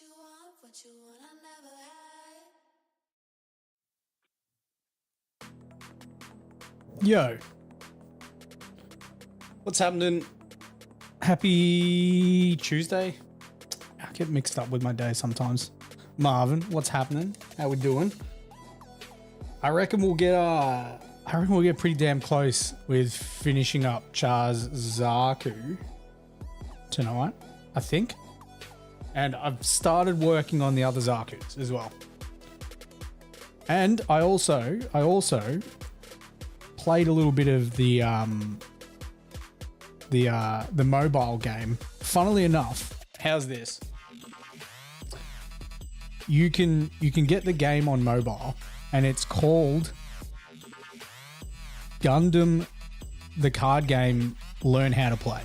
what you want, I never had. Yo, what's happening? Happy Tuesday. I get mixed up with my day sometimes. Marvin, what's happening? How we doing? I reckon we'll get pretty damn close with finishing up Char's Zaku tonight, I think. And I've started working on the other Zakus as well. And I also played a little bit of the mobile game. Funnily enough, how's this? You can get the game on mobile, and it's called Gundam, the card game. Learn how to play.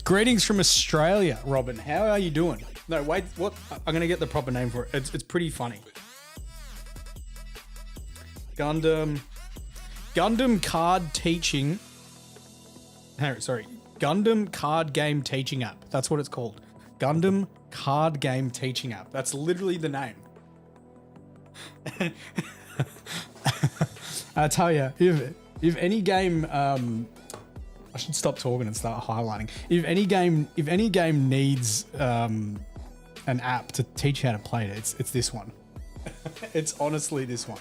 Greetings from Australia, Robin. How are you doing? No, wait, what? I'm gonna get the proper name for it. It's pretty funny. Gundam card teaching. Sorry, Gundam card game teaching app. That's what it's called. Gundam card game teaching app. That's literally the name. I tell you, if any game, I should stop talking and start highlighting. If any game needs an app to teach how to play it, it's this one. It's honestly this one.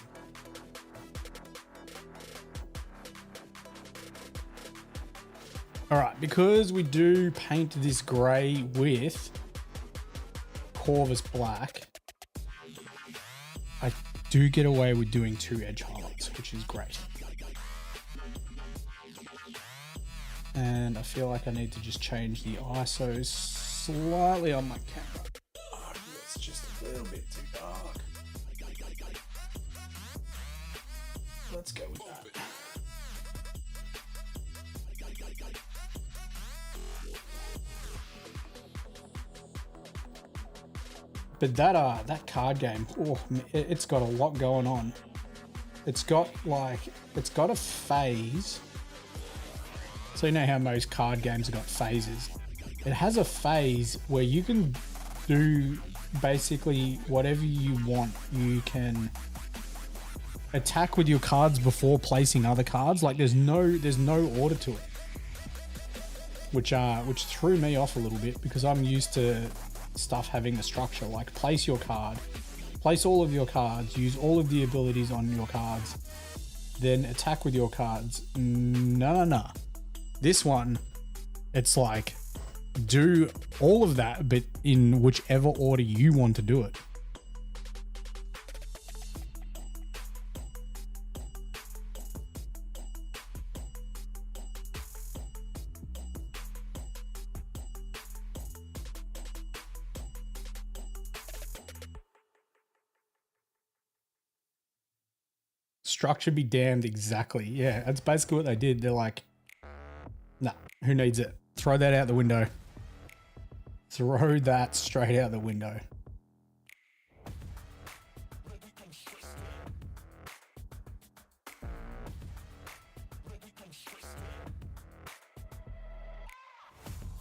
All right, because we do paint this grey with Corvus black, I do get away with doing 2 edge highlights, which is great. And I feel like I need to just change the ISO slightly on my camera. Oh, it's just a little bit too dark. Let's go with that. But that card game, it's got a lot going on. It's got a phase. So you know how most card games have got phases. It has a phase where you can do basically whatever you want. You can attack with your cards before placing other cards. Like there's no order to it, which threw me off a little bit because I'm used to stuff having a structure. Like place your card, place all of your cards, use all of the abilities on your cards, then attack with your cards. No. This one, it's like, do all of that, but in whichever order you want to do it. Structure be damned, exactly. Yeah, that's basically what they did. They're like, nah, who needs it? Throw that out the window. Throw that straight out the window.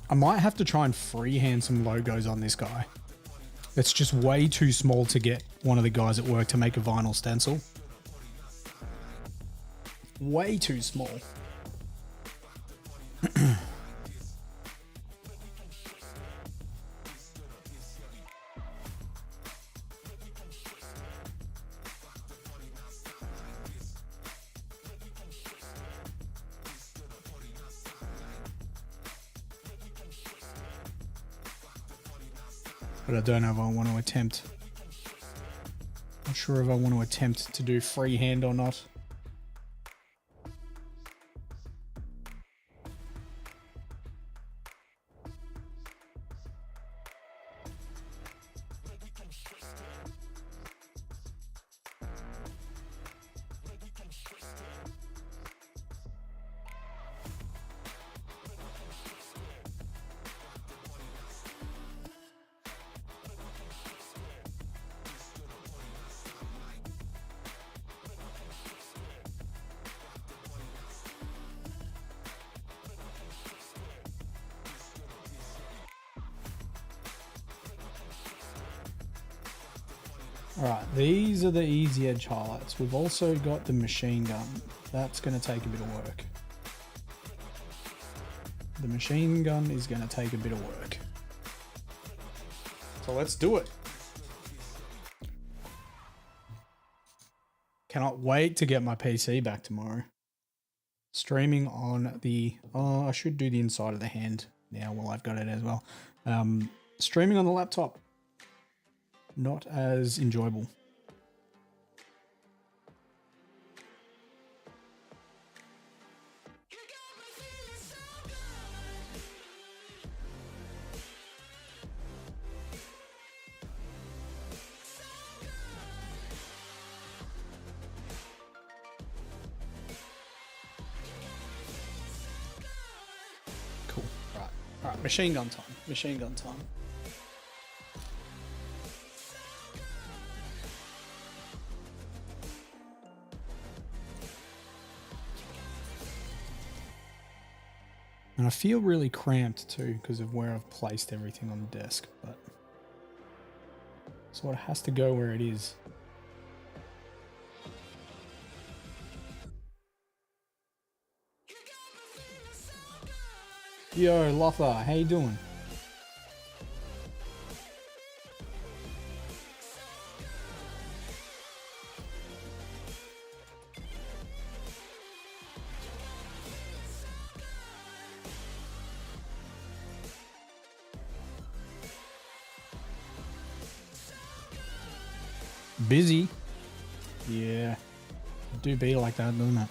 I might have to try and freehand some logos on this guy. It's just way too small to get one of the guys at work to make a vinyl stencil. Way too small. But I don't know if I want to attempt. Not sure if I want to attempt to do freehand or not. Alright, these are the easy edge highlights. We've also got the machine gun. That's going to take a bit of work. The machine gun is going to take a bit of work. So let's do it. Cannot wait to get my PC back tomorrow. Streaming on the... Oh, I should do the inside of the hand now while I've got it as well. Streaming on the laptop. Not as enjoyable. Cool. Right. All right. Machine gun time. Machine gun time. And I feel really cramped too because of where I've placed everything on the desk, but so it has to go where it is. Yo, Lothar, how you doing? Busy? Yeah. It do be like that, doesn't it?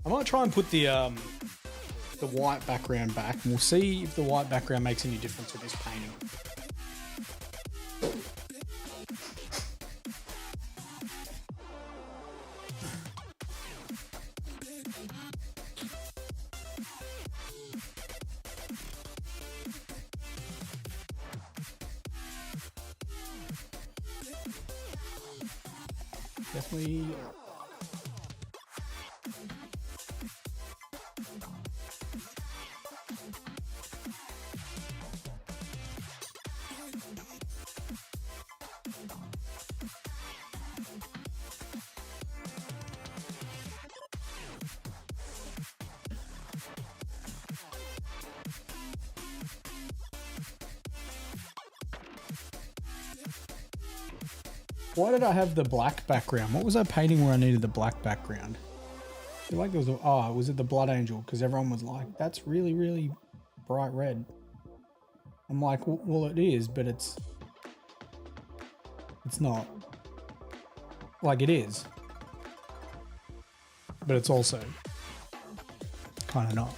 I might try and put the white background back, and we'll see if the white background makes any difference with this painting. Definitely. Why did I have the black background? What was I painting where I needed the black background? I feel like it was, oh, was it the Blood Angel? Because everyone was like, that's really, really bright red. I'm like, well, it is, but it's not. Like, it is. But it's also kind of not.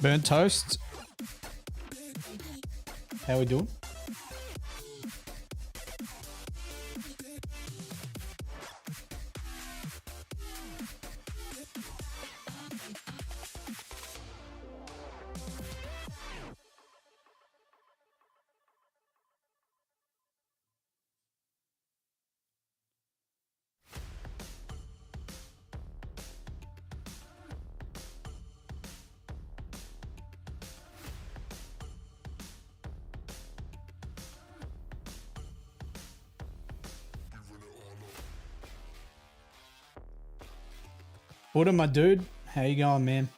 Burnt toast. How we doing? Buddha, my dude, how you going, man?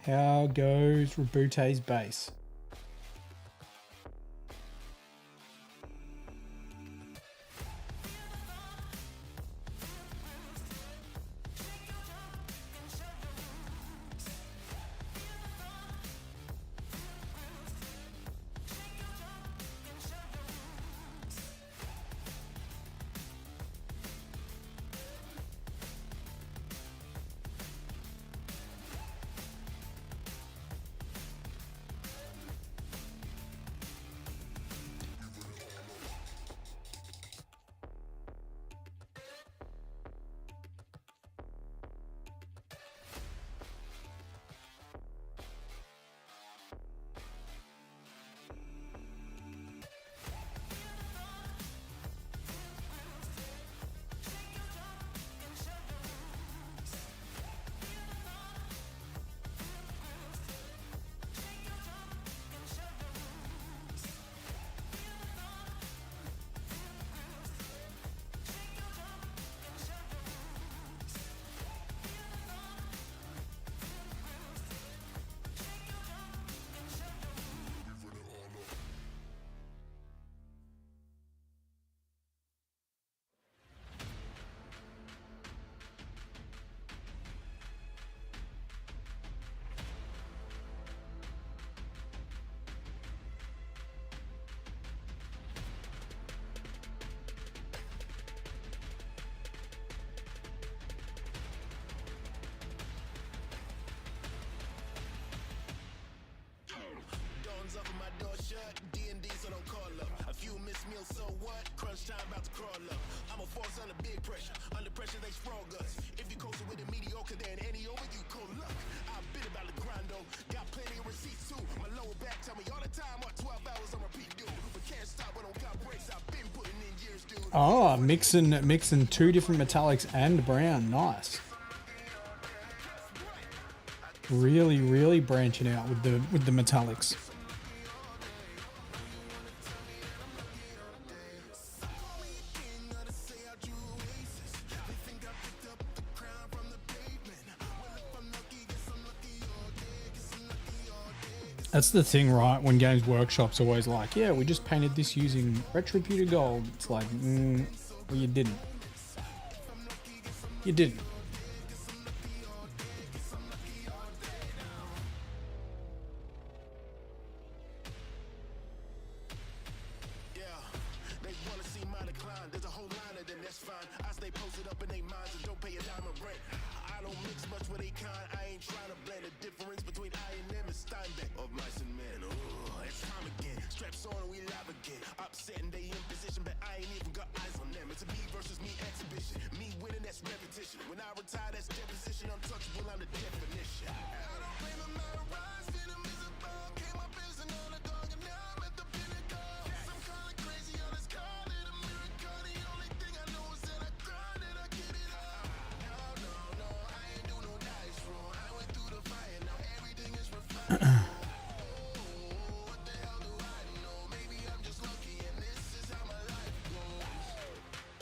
How goes Rabute's base? Oh, mixing two different metallics and brown. Nice. Really branching out with the metallics. That's the thing, right? When Games Workshop's always like, yeah, we just painted this using Retributor Gold. It's like, well, you didn't. You didn't.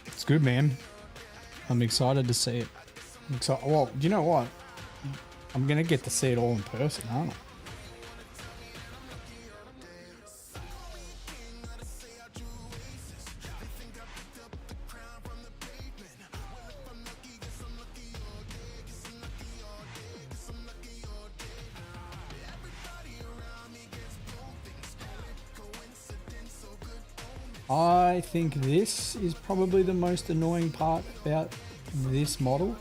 It's good, man. I'm excited to see it. Well, you know what? I'm gonna get to see it all in person, aren't I? I think this is probably the most annoying part about this model.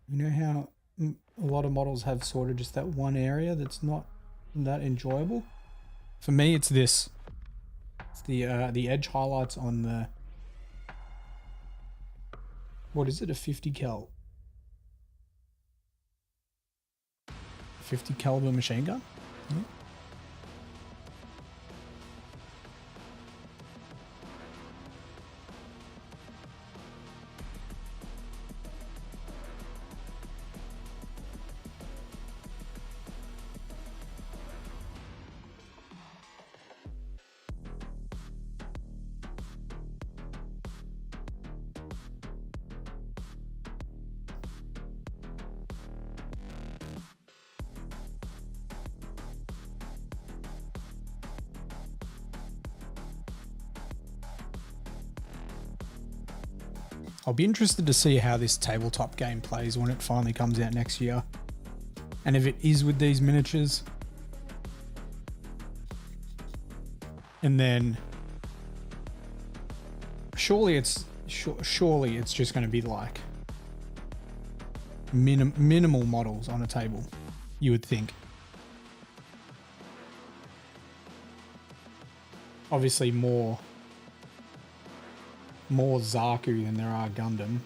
You know how a lot of models have sort of just that one area that's not that enjoyable? For me, it's this. It's the edge highlights on the... What is it? A 50 cal? 50 caliber machine gun? Yeah. I'll be interested to see how this tabletop game plays when it finally comes out next year. And if it is with these miniatures. And then surely it's just going to be like minimal models on a table, you would think. Obviously more Zaku than there are Gundam.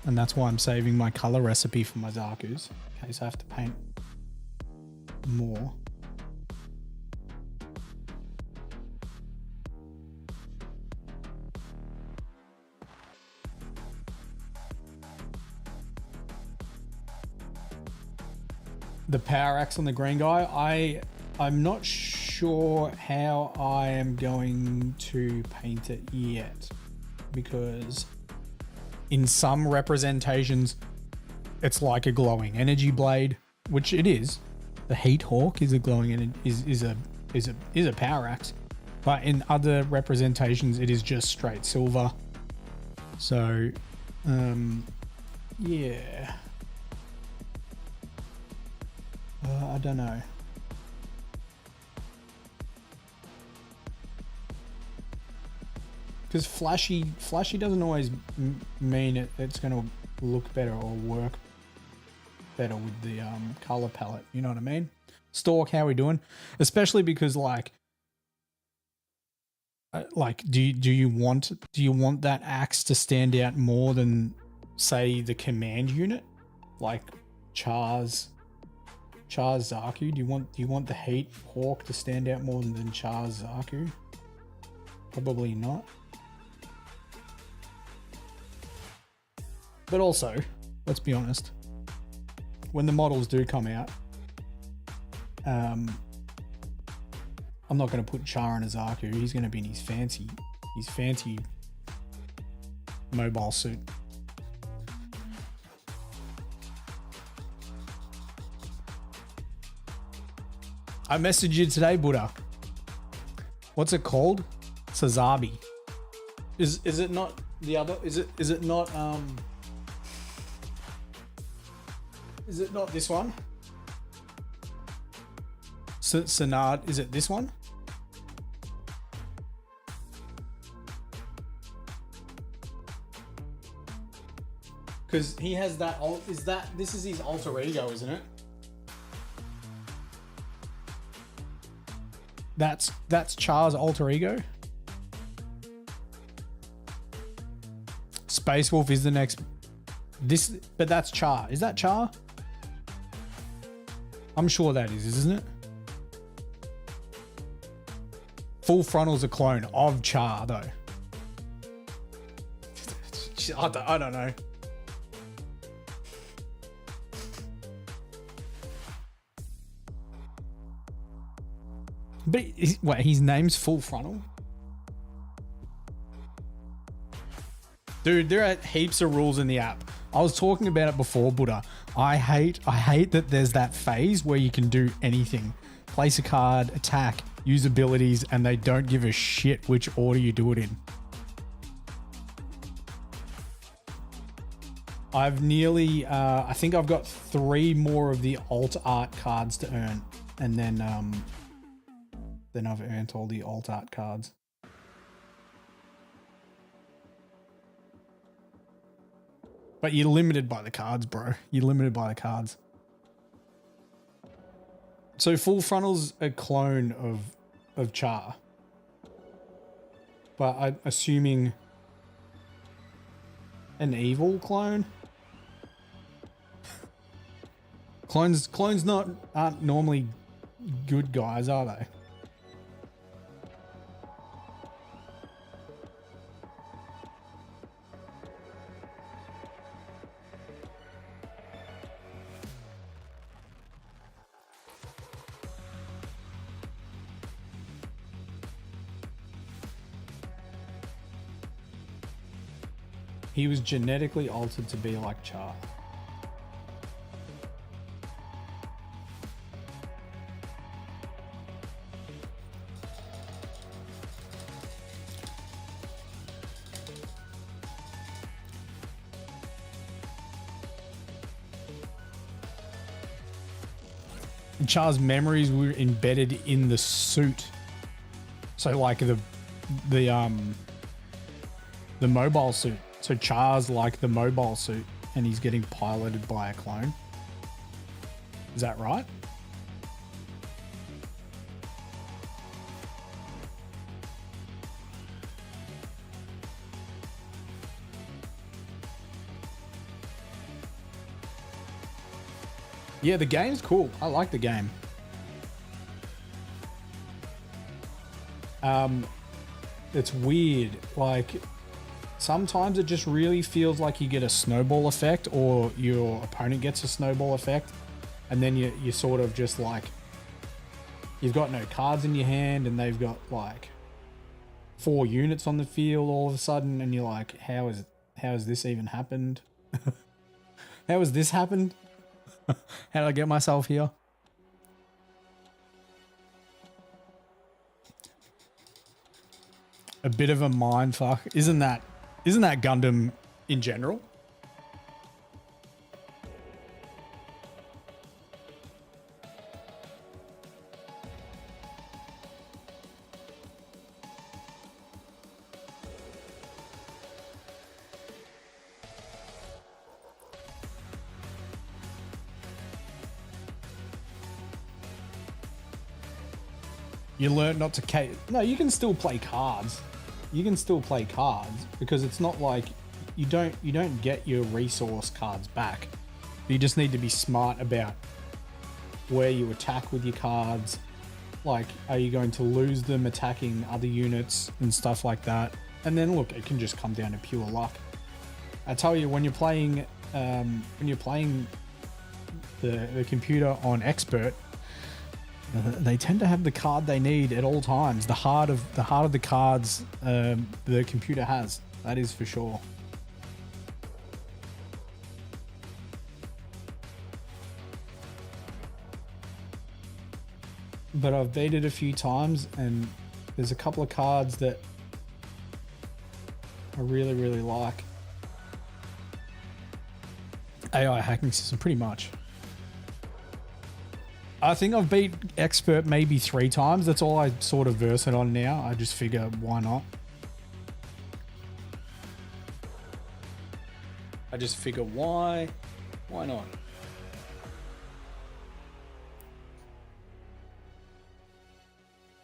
And that's why I'm saving my color recipe for my Zakus, in case I have to paint more. The power axe on the green guy, I'm not sure how I am going to paint it yet, because in some representations it's like a glowing energy blade, which it is. The Heat Hawk is a glowing is a power axe, but in other representations it is just straight silver. So yeah, I don't know. Because flashy doesn't always mean it's going to look better or work better with the color palette. You know what I mean? Stork, how we doing? Especially because like do you want that axe to stand out more than say the command unit, like Char's Zaku? Do you want the Heat Hawk to stand out more than Char's Zaku? Probably not. But also, let's be honest, when the models do come out, I'm not going to put Char in a Zaku. He's going to be in his fancy mobile suit. I messaged you today, Buddha. What's it called? Sazabi. Is it not the other? Is it not Is it not this one? Sanad, is it this one? Because he has that. This is his alter ego, isn't it? That's Char's alter ego. Space Wolf is the next. But that's Char. Is that Char? I'm sure that is, isn't it? Full Frontal's a clone of Char, though. I don't know. But wait, his name's Full Frontal? Dude, there are heaps of rules in the app. I was talking about it before, Buddha. I hate that there's that phase where you can do anything. Place a card, attack, use abilities, and they don't give a shit which order you do it in. I've nearly, I think I've got 3 more of the alt art cards to earn. And then I've earned all the alt art cards. But you're limited by the cards, bro. You're limited by the cards. So Full Frontal's a clone of Char. But I'm assuming an evil clone? Clones aren't normally good guys, are they? He was genetically altered to be like Char. Char's memories were embedded in the suit. So like the mobile suit. So Char's like the mobile suit and he's getting piloted by a clone. Is that right? Yeah, the game's cool. I like the game. It's weird. Like, sometimes it just really feels like you get a snowball effect or your opponent gets a snowball effect. And then you sort of just like, you've got no cards in your hand and they've got like 4 units on the field all of a sudden. And you're like, how has this even happened? How has this happened? How did I get myself here? A bit of a mind fuck. Isn't that Gundam in general? You learn not to No, you can still play cards. You can still play cards because it's not like you don't get your resource cards back. You just need to be smart about where you attack with your cards. Like, are you going to lose them attacking other units and stuff like that? And then look, it can just come down to pure luck. I tell you, when you're playing the computer on expert, they tend to have the card they need at all times. The heart of the cards the computer has. That is for sure. But I've beat it a few times, and there's a couple of cards that I really, really like. AI hacking system, pretty much. I think I've beat expert maybe 3 times. That's all I sort of verse it on now. I just figure, why not? I just figure, why not?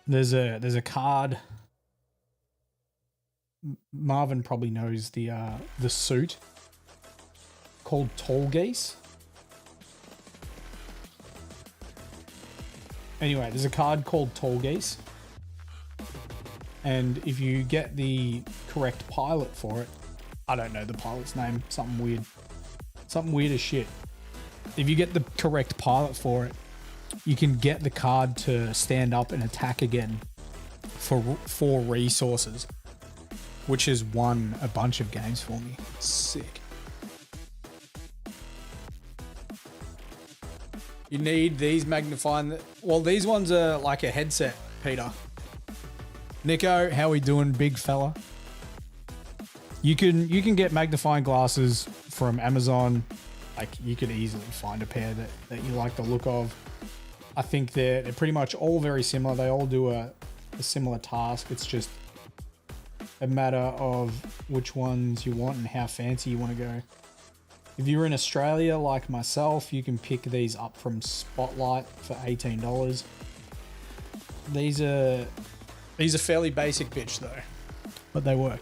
There's a card. Marvin probably knows the suit called Tall Geese. Anyway, there's a card called Tall Geese. And if you get the correct pilot for it, I don't know the pilot's name, something weird as shit. If you get the correct pilot for it, you can get the card to stand up and attack again for 4 resources, which has won a bunch of games for me. Sick. You need these magnifying. Well, these ones are like a headset, Peter. Nico, how we doing, big fella? You can get magnifying glasses from Amazon. Like, you could easily find a pair that you like the look of. I think they're pretty much all very similar. They all do a similar task. It's just a matter of which ones you want and how fancy you want to go. If you're in Australia like myself, you can pick these up from Spotlight for $18. These are fairly basic bitch though, but they work.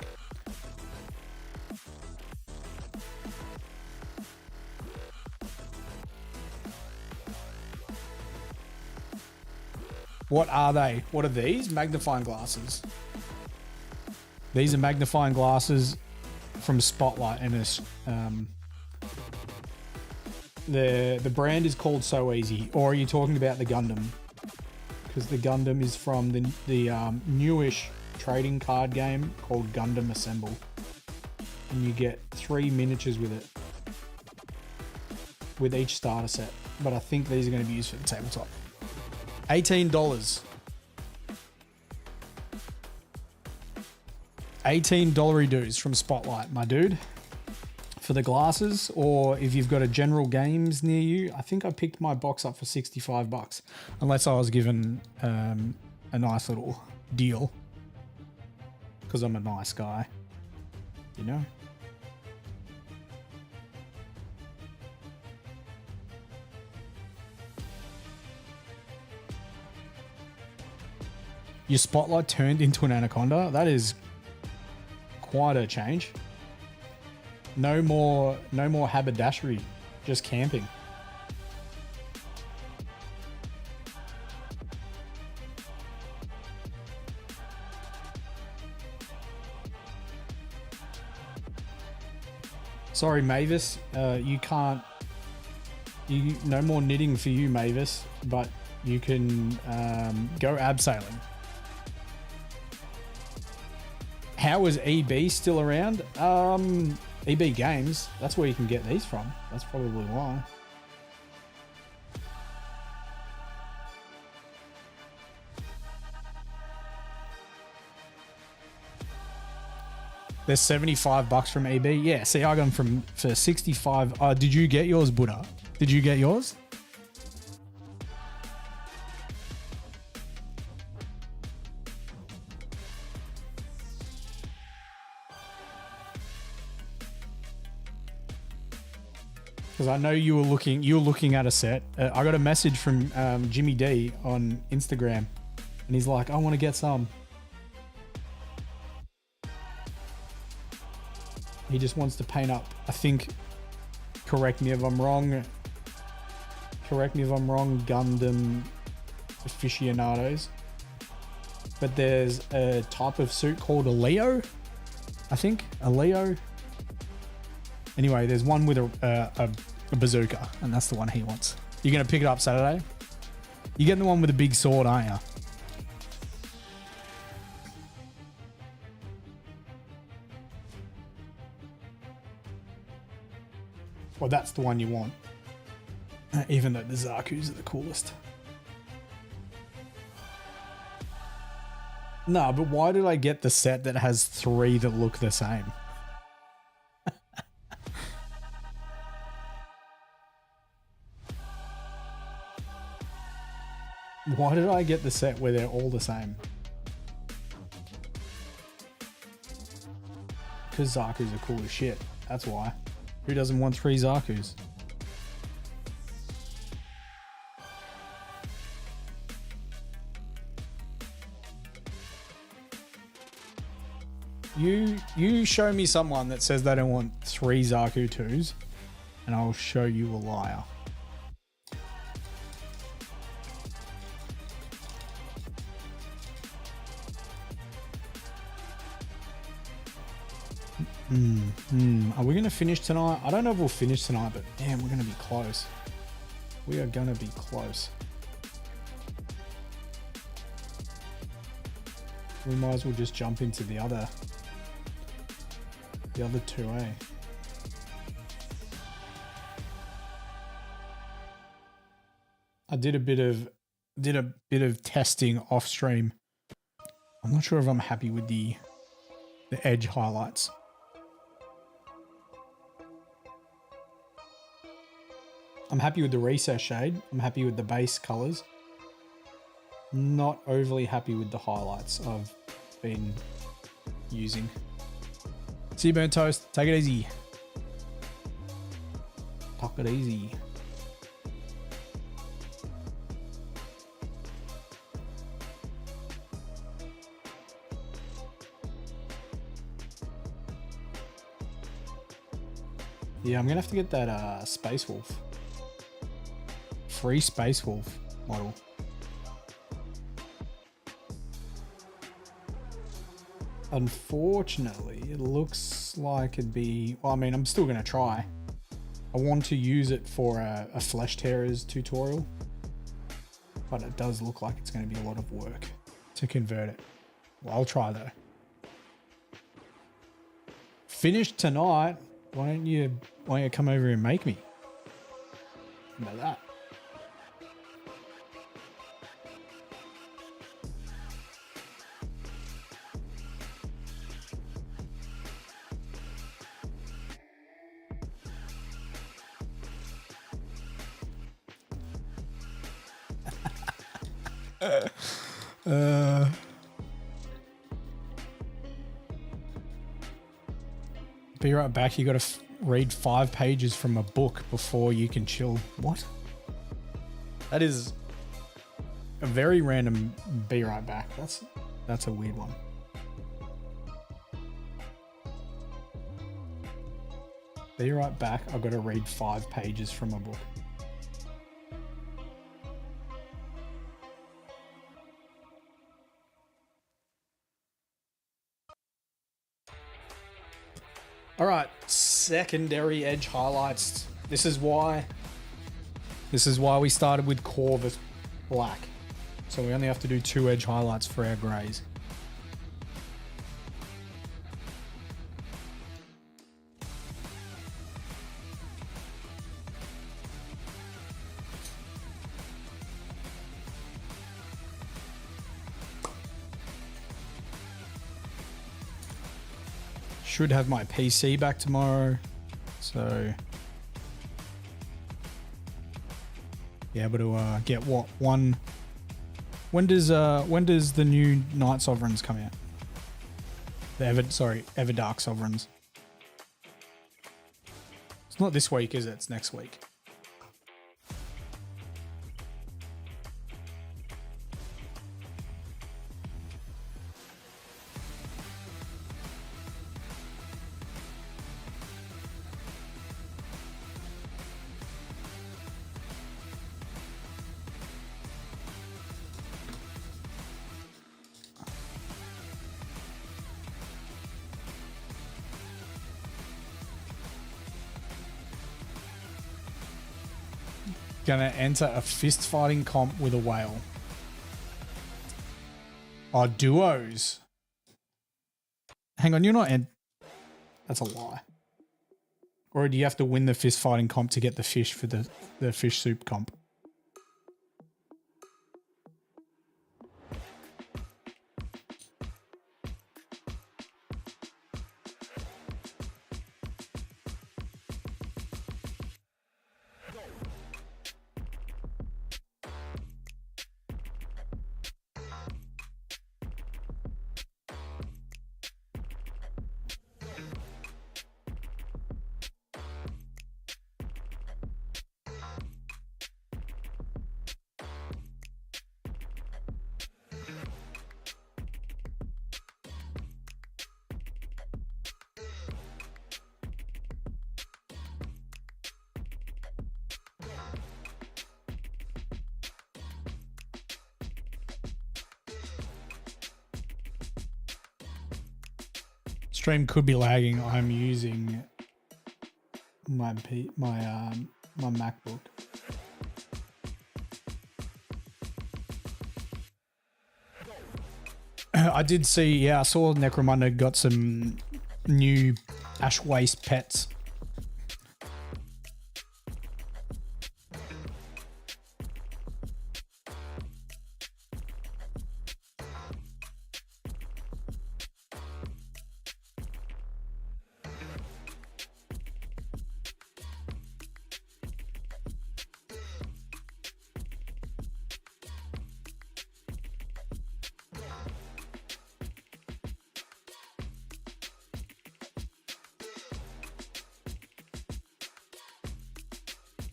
What are they? What are these? Magnifying glasses. These are magnifying glasses from Spotlight, and it's the brand is called So Easy. Or are you talking about the Gundam? Because the Gundam is from the newish trading card game called Gundam Assemble, and you get 3 miniatures with it, with each starter set. But I think these are going to be used for the tabletop. $18. $18 dues from Spotlight, my dude. for the glasses, or if you've got a general games near you, I think I picked my box up for $65, unless I was given a nice little deal, because I'm a nice guy, you know. Your spotlight turned into an anaconda. That is quite a change. No more haberdashery, just camping. Sorry, Mavis, you can't. No more knitting for you, Mavis, but you can go abseiling. How is EB still around? EB Games. That's where you can get these from. That's probably why. They're $75 from EB. Yeah, see, I got them for 65. Did you get yours, Buddha? Did you get yours? Because I know you were looking at a set. I got a message from Jimmy D on Instagram, and he's like, "I want to get some." He just wants to paint up. I think. Correct me if I'm wrong. Gundam aficionados, but there's a type of suit called a Leo. I think a Leo. Anyway, there's one with a bazooka, and that's the one he wants. You're going to pick it up Saturday? You're getting the one with the big sword, aren't you? Well, that's the one you want. Even though the Zakus are the coolest. No, but why did I get the set that has 3 that look the same? Why did I get the set where they're all the same? Because Zakus are cool as shit. That's why. Who doesn't want 3 Zakus? You show me someone that says they don't want 3 Zaku 2s, and I'll show you a liar. Are we going to finish tonight? I don't know if we'll finish tonight, but damn, we're going to be close. We are going to be close. We might as well just jump into the other 2A. I did a bit of testing off stream. I'm not sure if I'm happy with the edge highlights. I'm happy with the recess shade. I'm happy with the base colors. Not overly happy with the highlights I've been using. See you, Burnt Toast. Take it easy. Talk it easy. Yeah, I'm gonna have to get that Space Wolf. Free Space Wolf model. Unfortunately, it looks like it'd be... Well, I mean, I'm still going to try. I want to use it for a Flesh Tearers tutorial. But it does look like it's going to be a lot of work to convert it. Well, I'll try though. Finished tonight. Why don't you come over and make me? How about that? Be right back. You got to read 5 pages from a book before you can chill. What? That is a very random be right back. That's a weird one. Be right back. I've got to read 5 pages from a book. All right, secondary edge highlights. This is why we started with Corvus Black. So we only have to do 2 edge highlights for our greys. Should have my PC back tomorrow, so be able to get what one. When does the new Night Sovereigns come out? The Everdark Sovereigns. It's not this week, is it? It's next week. Gonna enter a fist fighting comp with a whale. Oh, duos. Hang on, you're not that's a lie. Or do you have to win the fist fighting comp to get the fish for the fish soup comp? Stream could be lagging. I'm using my MacBook. I did see, yeah, I saw Necromunda got some new Ash Waste pets.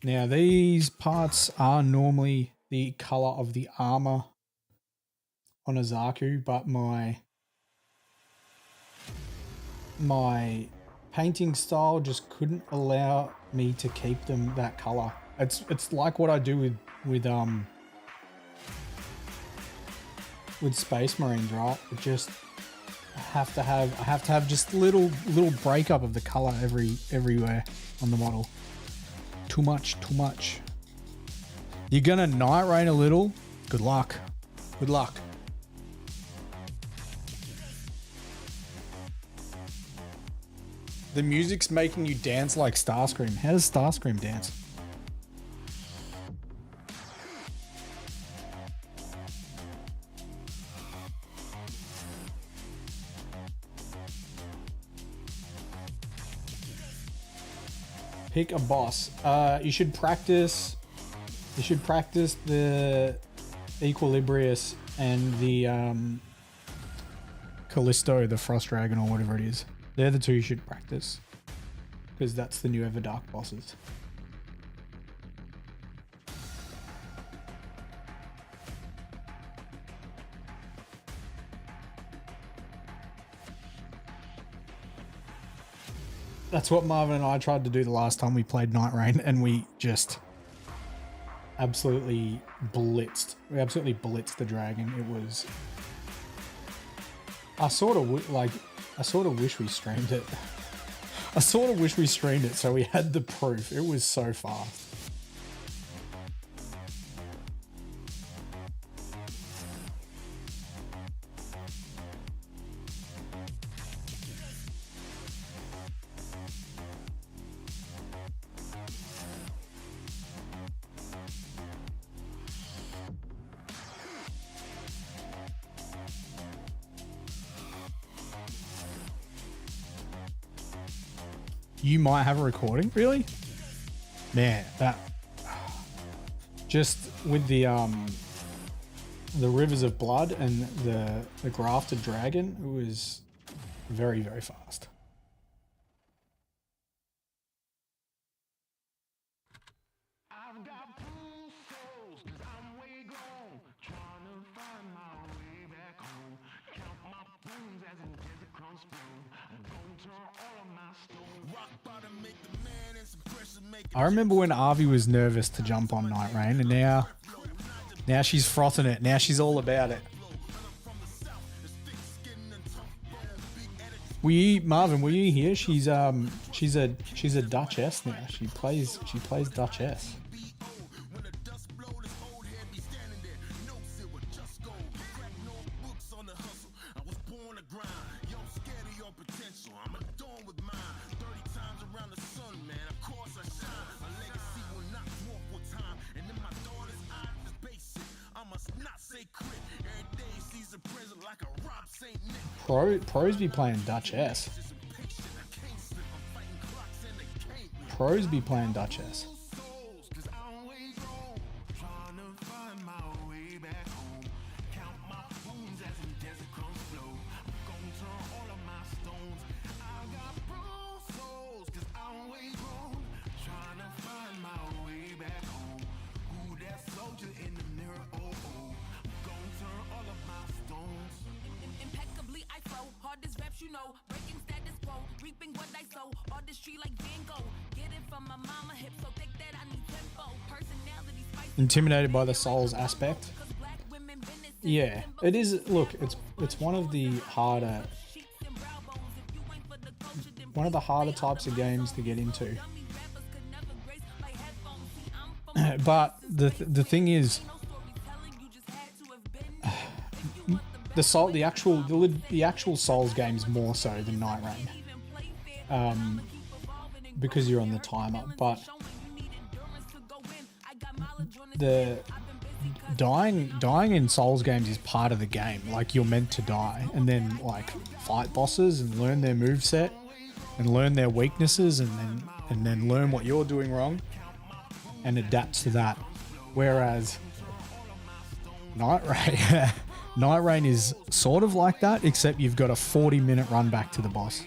Now, these parts are normally the color of the armor on a Zaku, but my painting style just couldn't allow me to keep them that color. It's like what I do with Space Marines, right? It just I have to have just little breakup of the color everywhere on the model. Too much. You're gonna night rain a little. Good luck. The music's making you dance like Starscream. How does Starscream dance? Pick a boss. You should practice the Equilibrius and the Callisto, the Frost Dragon, or whatever it is. They're the two you should practice, because that's the new Everdark bosses. That's what Marvin and I tried to do the last time we played Night Rain, and we just absolutely blitzed. We absolutely blitzed the dragon. It was... I sort of wish we streamed it. I sort of wish we streamed it so we had the proof. It was so fast. You might have a recording, really? Man, that just with the rivers of blood and the grafted dragon, it was very, very fast. I've got blue souls, 'cause I'm way gone, trying to find my way back home. Count my bones as in desert crumbs spoon. I'm gonna turn all of my stones. Rock bottom, make the man and some pressure make I remember when Avi was nervous to jump on Night Rain, and now she's frothing it. Now she's all about it. Marvin, were you here? She's a Duchess now. She plays Duchess. Pros be playing Duchess. Pros be playing Duchess. Intimidated by the Souls aspect. Yeah, it is. Look, it's one of the harder types of games to get into. But the thing is, the actual Souls games more so than Night Rain, because you're on the timer. But the dying in Souls games is part of the game. Like, you're meant to die and then like fight bosses and learn their moveset and learn their weaknesses and then learn what you're doing wrong and adapt to that. Whereas Night Rain is sort of like that, except you've got a 40-minute run back to the boss.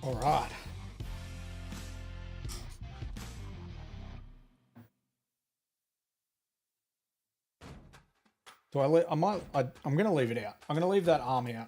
All right. I'm going to leave it out. I'm going to leave that arm out.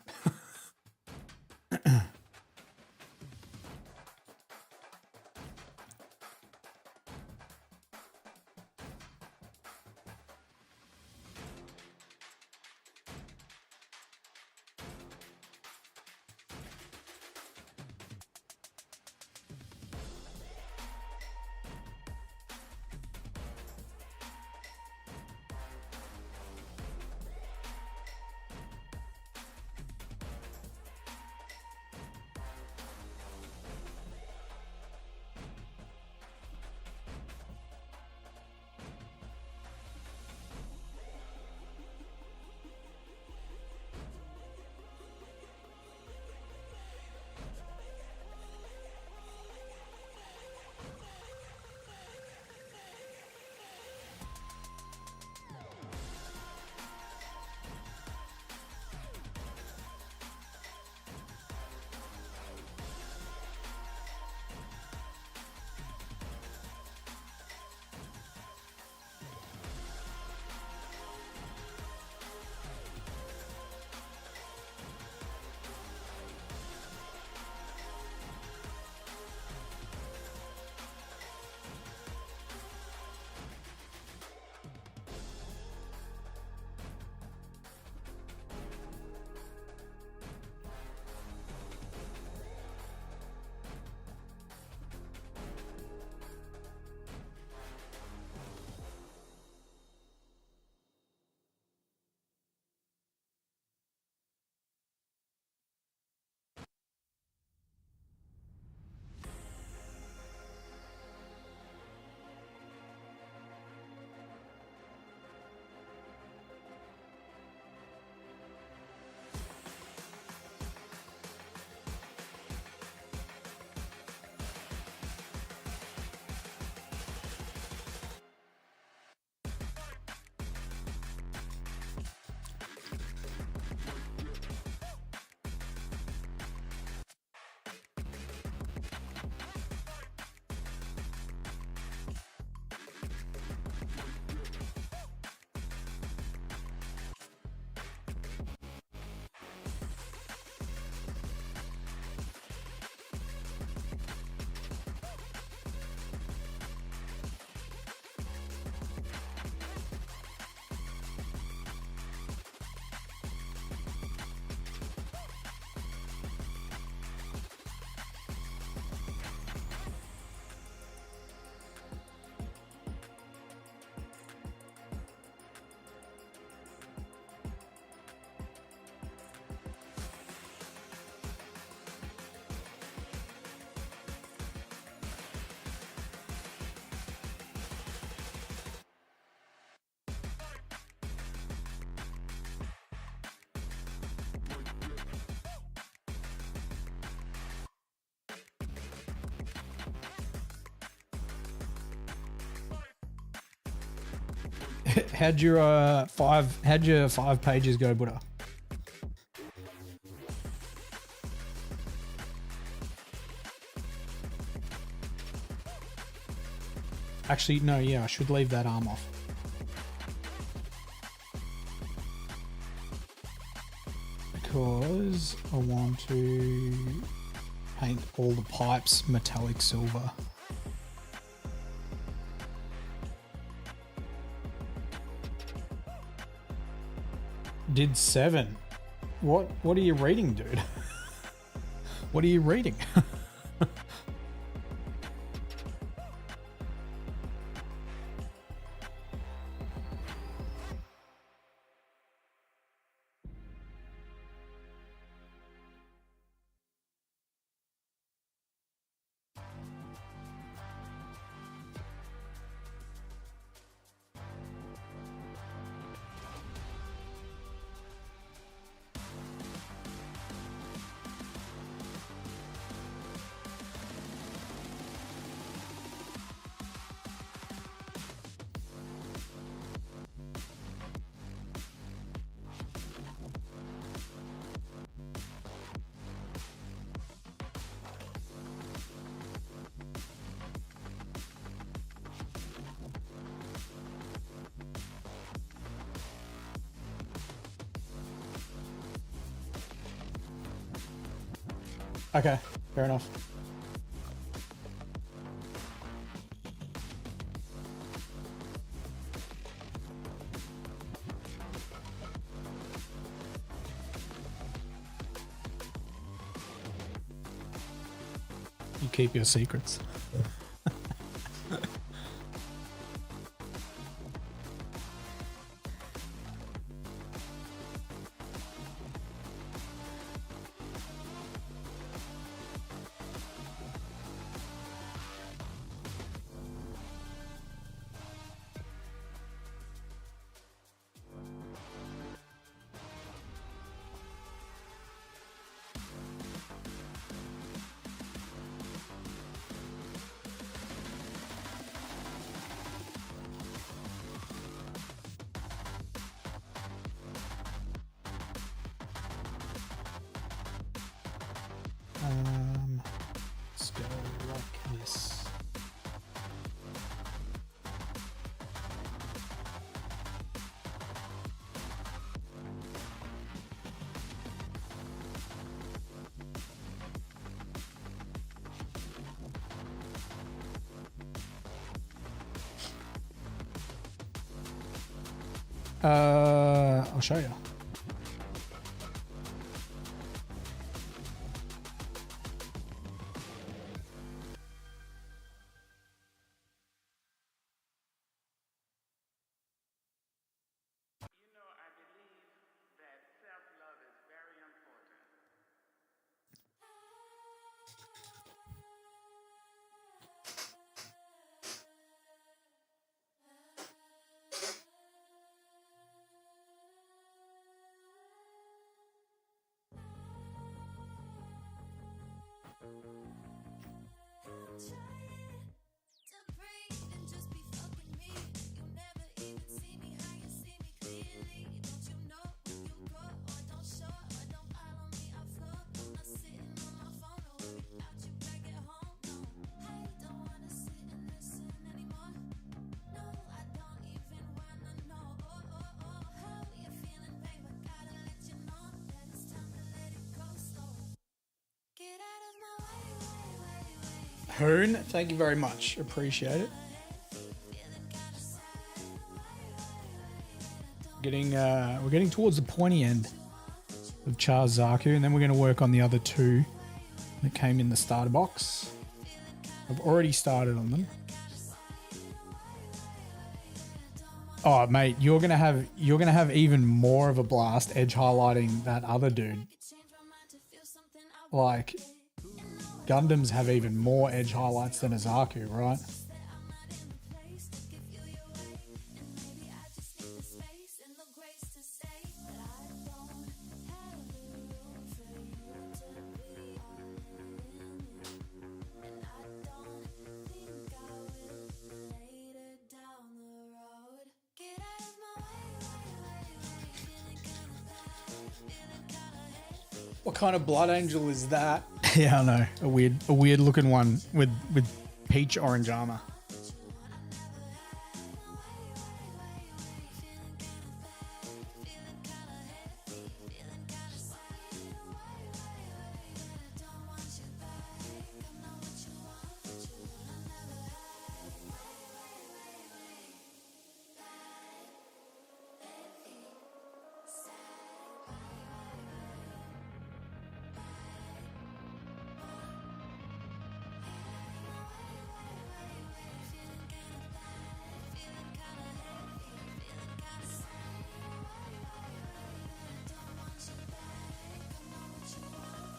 how'd your five pages go, Buddha? Actually, no, yeah, I should leave that arm off. Because I want to paint all the pipes metallic silver. Did 7. What are you reading, dude? What are you reading? Okay, fair enough. You keep your secrets. Let's go like this. I'll show you. You know, I believe that self-love is very important. To breathe and just be fucking me. You never even see me how you see me clearly. Don't you know when you go or don't show or don't follow me? I float. I'm not sitting on my phone or worried about you back at home. No, I don't wanna sit and listen anymore. No, I don't even wanna know. How you feeling, babe? I gotta let you know that it's time to let it go. So get out of my way. Hoon, thank you very much. Appreciate it. We're getting towards the pointy end of Char Zaku, and then we're going to work on the other two that came in the starter box. I've already started on them. Oh, mate, you're gonna have even more of a blast edge highlighting that other dude. Like, Gundams have even more edge highlights than a Zaku, right? Get out of What kind of blood angel is that? Yeah, I know. A weird looking one with peach orange armor.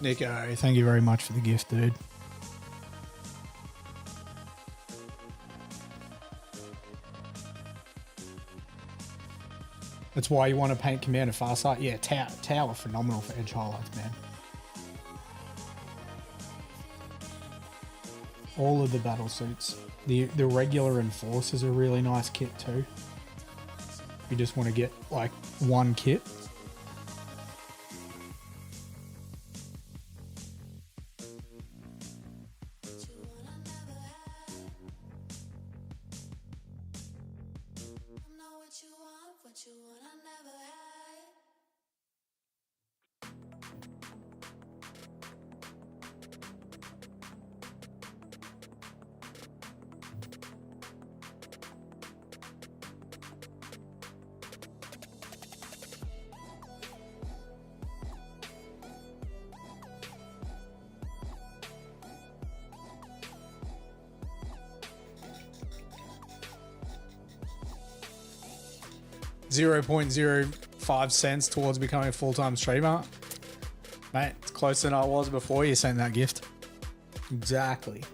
Nico, thank you very much for the gift, dude. That's why you want to paint Commander Farsight. Yeah, Tower phenomenal for edge highlights, man. All of the battle suits. The regular Enforcer's a really nice kit too. You just want to get like one kit. $0.05 towards becoming a full-time streamer. Mate, it's closer than I was before you sent that gift. Exactly.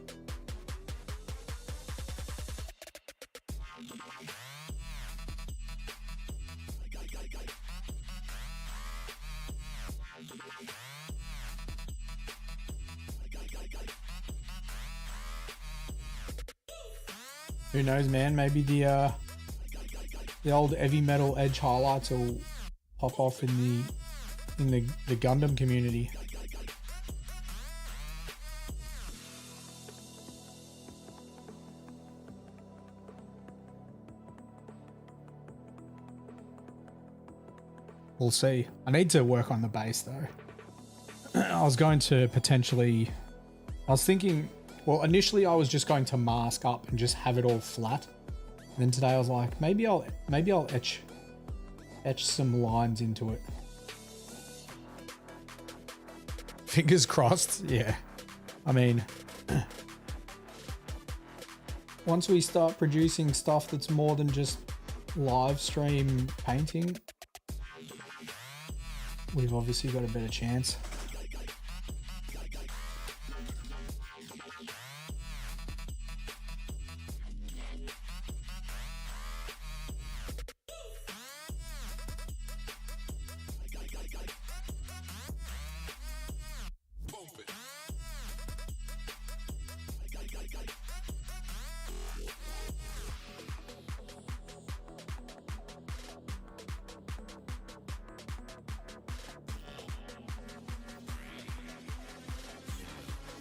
Who knows, man? Maybe the old heavy metal edge highlights will pop off in the Gundam community. We'll see. I need to work on the base though. I was going to potentially, I was thinking, well, initially I was just going to mask up and just have it all flat. And then today I was like, maybe I'll etch some lines into it. Fingers crossed. Yeah. I mean, once we start producing stuff that's more than just live stream painting, we've obviously got a better chance.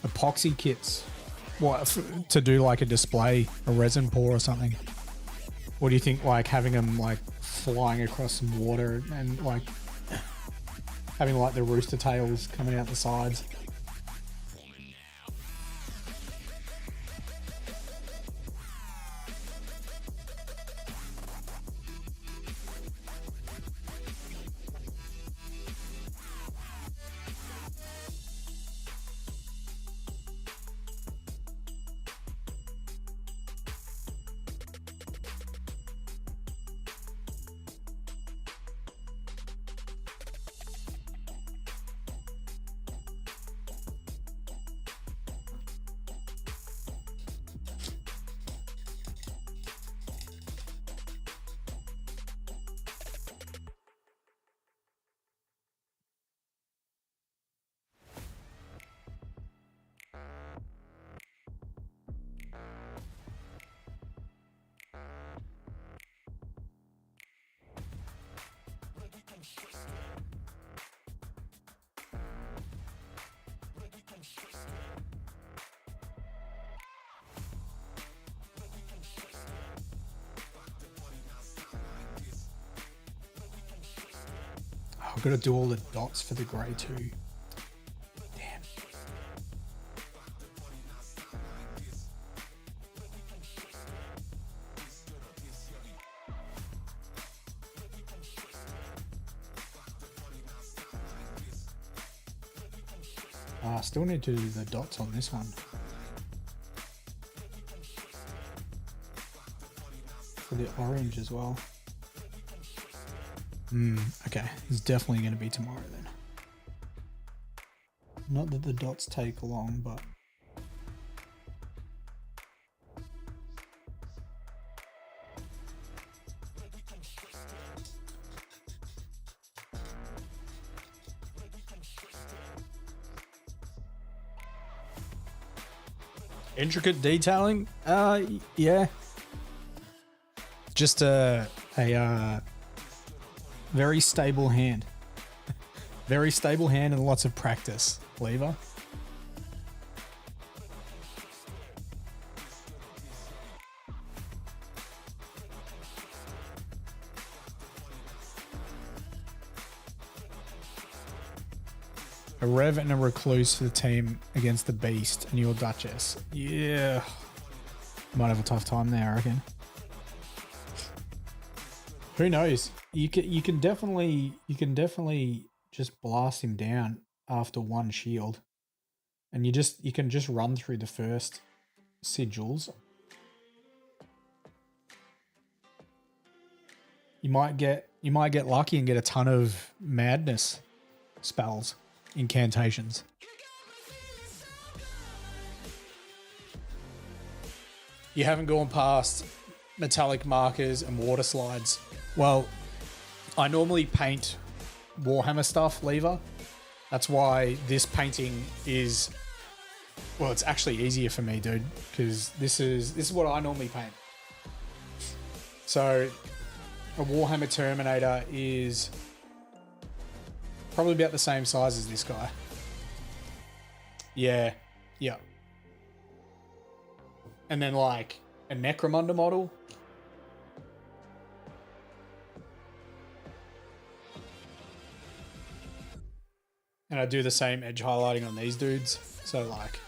Epoxy kits. What, to do like a display, a resin pour or something? What do you think, like having them like flying across some water and like having like the rooster tails coming out the sides? I've got to do all the dots for the grey too. Damn. I still need to do the dots on this one. For the orange as well. Okay, it's definitely going to be tomorrow then. Not that the dots take long, but intricate detailing. Yeah. Just a very stable hand. Very stable hand and lots of practice, Lever. A Rev and a Recluse for the team against the Beast and your Duchess. Yeah. Might have a tough time there, I reckon. Who knows? You can definitely just blast him down after one shield, and you can just run through the first sigils. You might get lucky and get a ton of madness spells, incantations. You haven't gone past metallic markers and water slides. Well, I normally paint Warhammer stuff, Lever. That's why this painting is, well, it's actually easier for me, dude, because this is what I normally paint. So a Warhammer Terminator is probably about the same size as this guy. Yeah. And then like a Necromunda model. And I do the same edge highlighting on these dudes. So like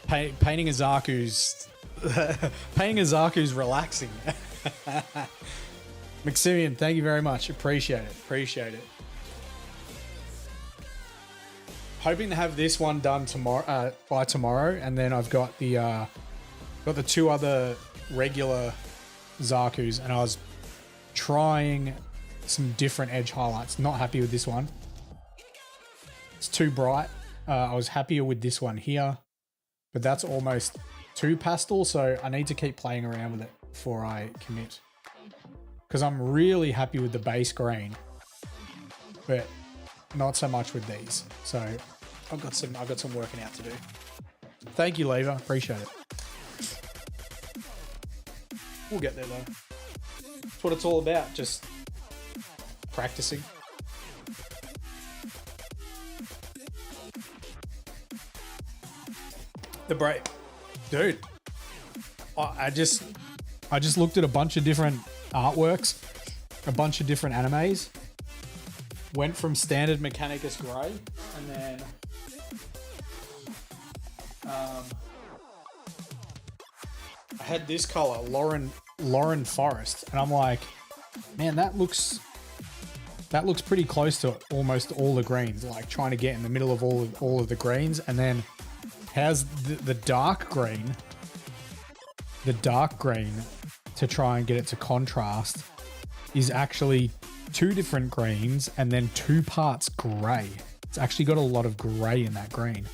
painting a Zaku's painting a Zaku's relaxing. Maximian, thank you very much. Appreciate it. Hoping to have this one done tomorrow by tomorrow, and then I've got the two other regular Zaku's, and I was trying some different edge highlights. Not happy with this one. It's too bright. I was happier with this one here, but that's almost too pastel, so I need to keep playing around with it before I commit. Because I'm really happy with the base green, but not so much with these. So I've got some working out to do. Thank you, Lever. Appreciate it. We'll get there though. That's what it's all about. Just practicing. The break, dude. I just looked at a bunch of different artworks, a bunch of different animes. Went from standard Mechanicus Grey, and then I had this color, Lauren Forest, and I'm like, man, that looks pretty close to almost all the greens. Like trying to get in the middle of all of the greens, and then has the dark green, to try and get it to contrast is actually two different greens and then 2 parts grey. It's actually got a lot of grey in that green.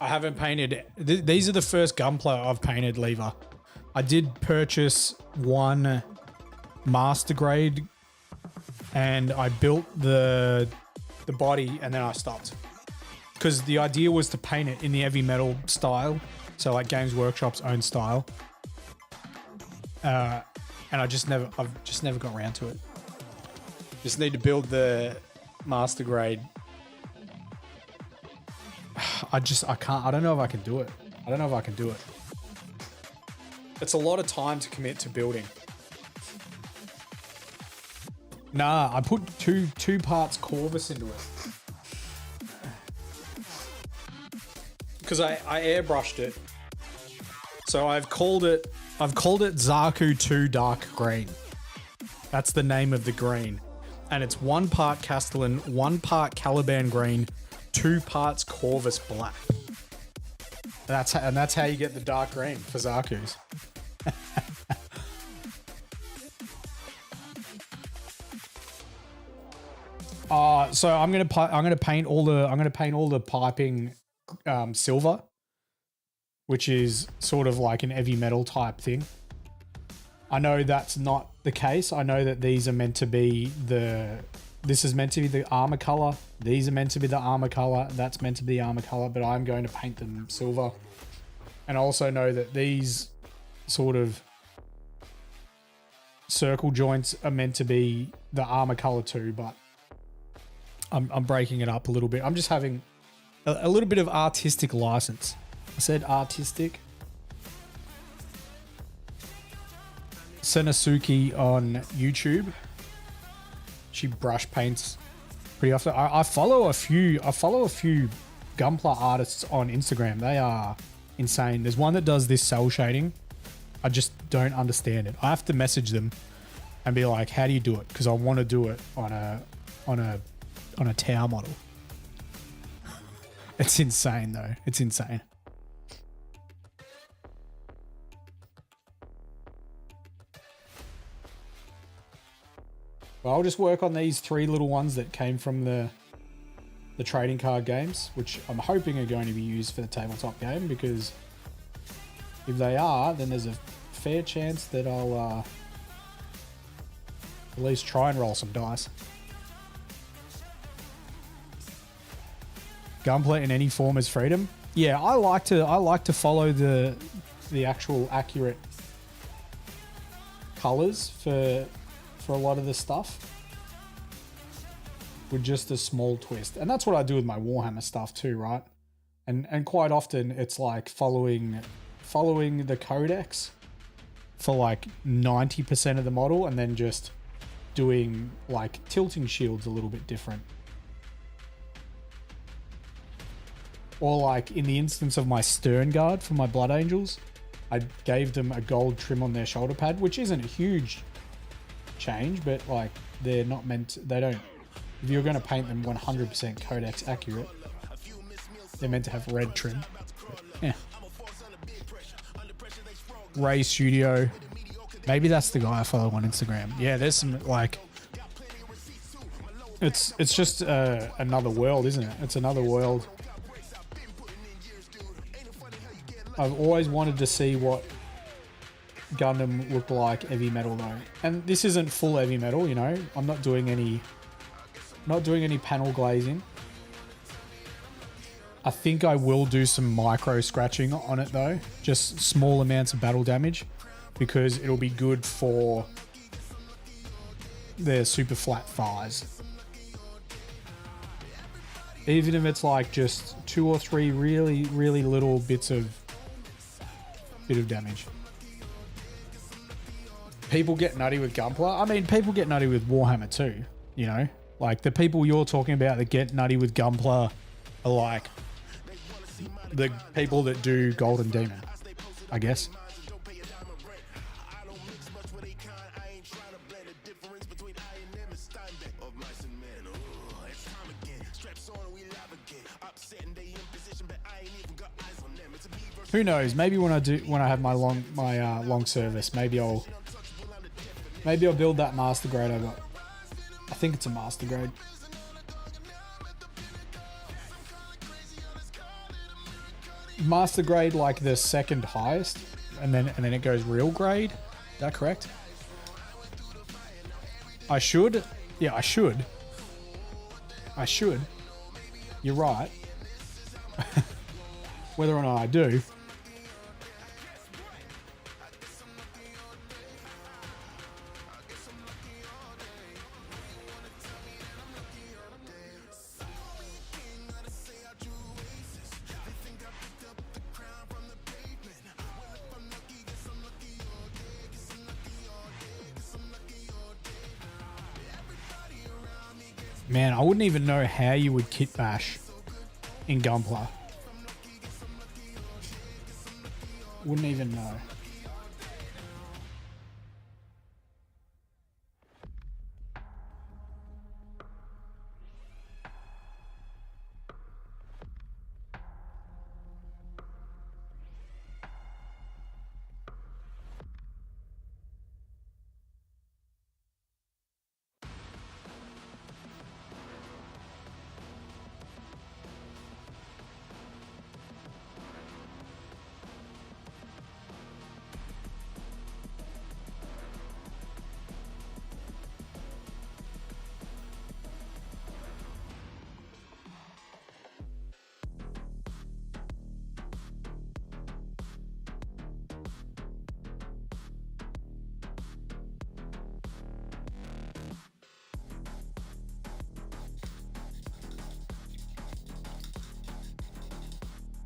I haven't painted. These are the first Gunpla I've painted, Lever. I did purchase one master grade and I built the body and then I stopped. Because the idea was to paint it in the heavy metal style. So like Games Workshop's own style. And I've just never got around to it. Just need to build the master grade I can't. I don't know if I can do it. I don't know if I can do it. It's a lot of time to commit to building. Nah, I put two parts Corvus into it. Because I airbrushed it. So I've called it Zaku 2 Dark Green. That's the name of the green. And it's 1 part Castellan, 1 part Caliban green, 2 parts Corvus black. And that's how you get the dark green for Zaku's. So I'm gonna paint all the piping silver, which is sort of like an heavy metal type thing. I know that's not the case. I know that these are meant to be this is meant to be the armor color. These are meant to be the armor color. That's meant to be the armor color, but I'm going to paint them silver. And I also know that these sort of circle joints are meant to be the armor color too, but I'm breaking it up a little bit. I'm just having a little bit of artistic license. I said artistic. Senasuke on YouTube. She brush paints pretty often. I follow a few Gunpla artists on Instagram. They are insane. There's one that does this cell shading. I just don't understand it. I have to message them and be like, "How do you do it?" Because I want to do it on a tower model. It's insane though. It's insane. Well, I'll just work on these 3 little ones that came from the trading card games, which I'm hoping are going to be used for the tabletop game, because if they are, then there's a fair chance that I'll at least try and roll some dice. Gunpla in any form is freedom. Yeah, I like to follow the actual accurate colors for a lot of the stuff, with just a small twist. And that's what I do with my Warhammer stuff too, right? And quite often it's like following the codex for like 90% of the model, and then just doing like tilting shields a little bit different. Or like in the instance of my Stern Guard for my Blood Angels, I gave them a gold trim on their shoulder pad, which isn't a huge change, but like they're not meant to, they don't, if you're going to paint them 100% codex accurate, they're meant to have red trim. But, yeah. Ray Studio, maybe that's the guy I follow on Instagram. Yeah, there's some like, it's just another world, isn't it? It's another world. I've always wanted to see what Gundam looked like heavy metal though, and this isn't full heavy metal, you know. I'm not doing any panel glazing. I think I will do some micro scratching on it though, just small amounts of battle damage, because it'll be good for their super flat thighs. Even if it's like just 2 or 3 really, really little bit of damage. People get nutty with Gunpla. I mean, people get nutty with Warhammer too, you know? Like, the people you're talking about that get nutty with Gunpla are like the people that do Golden Demon, I guess. Who knows? Maybe when I have my long service, maybe I'll build that master grade I got. I think it's a master grade. Master grade, like the second highest, and then it goes real grade. Is that correct? I should. Yeah, I should. You're right. Whether or not I do. Man, I wouldn't even know how you would kit bash in Gunpla. Wouldn't even know.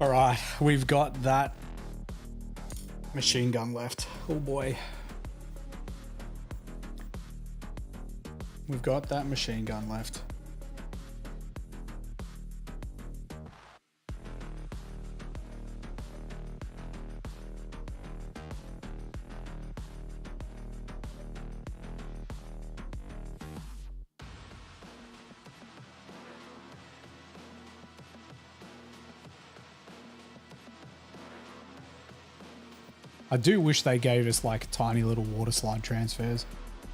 All right, we've got that machine gun left. Oh boy. We've got that machine gun left. I do wish they gave us like tiny little water slide transfers.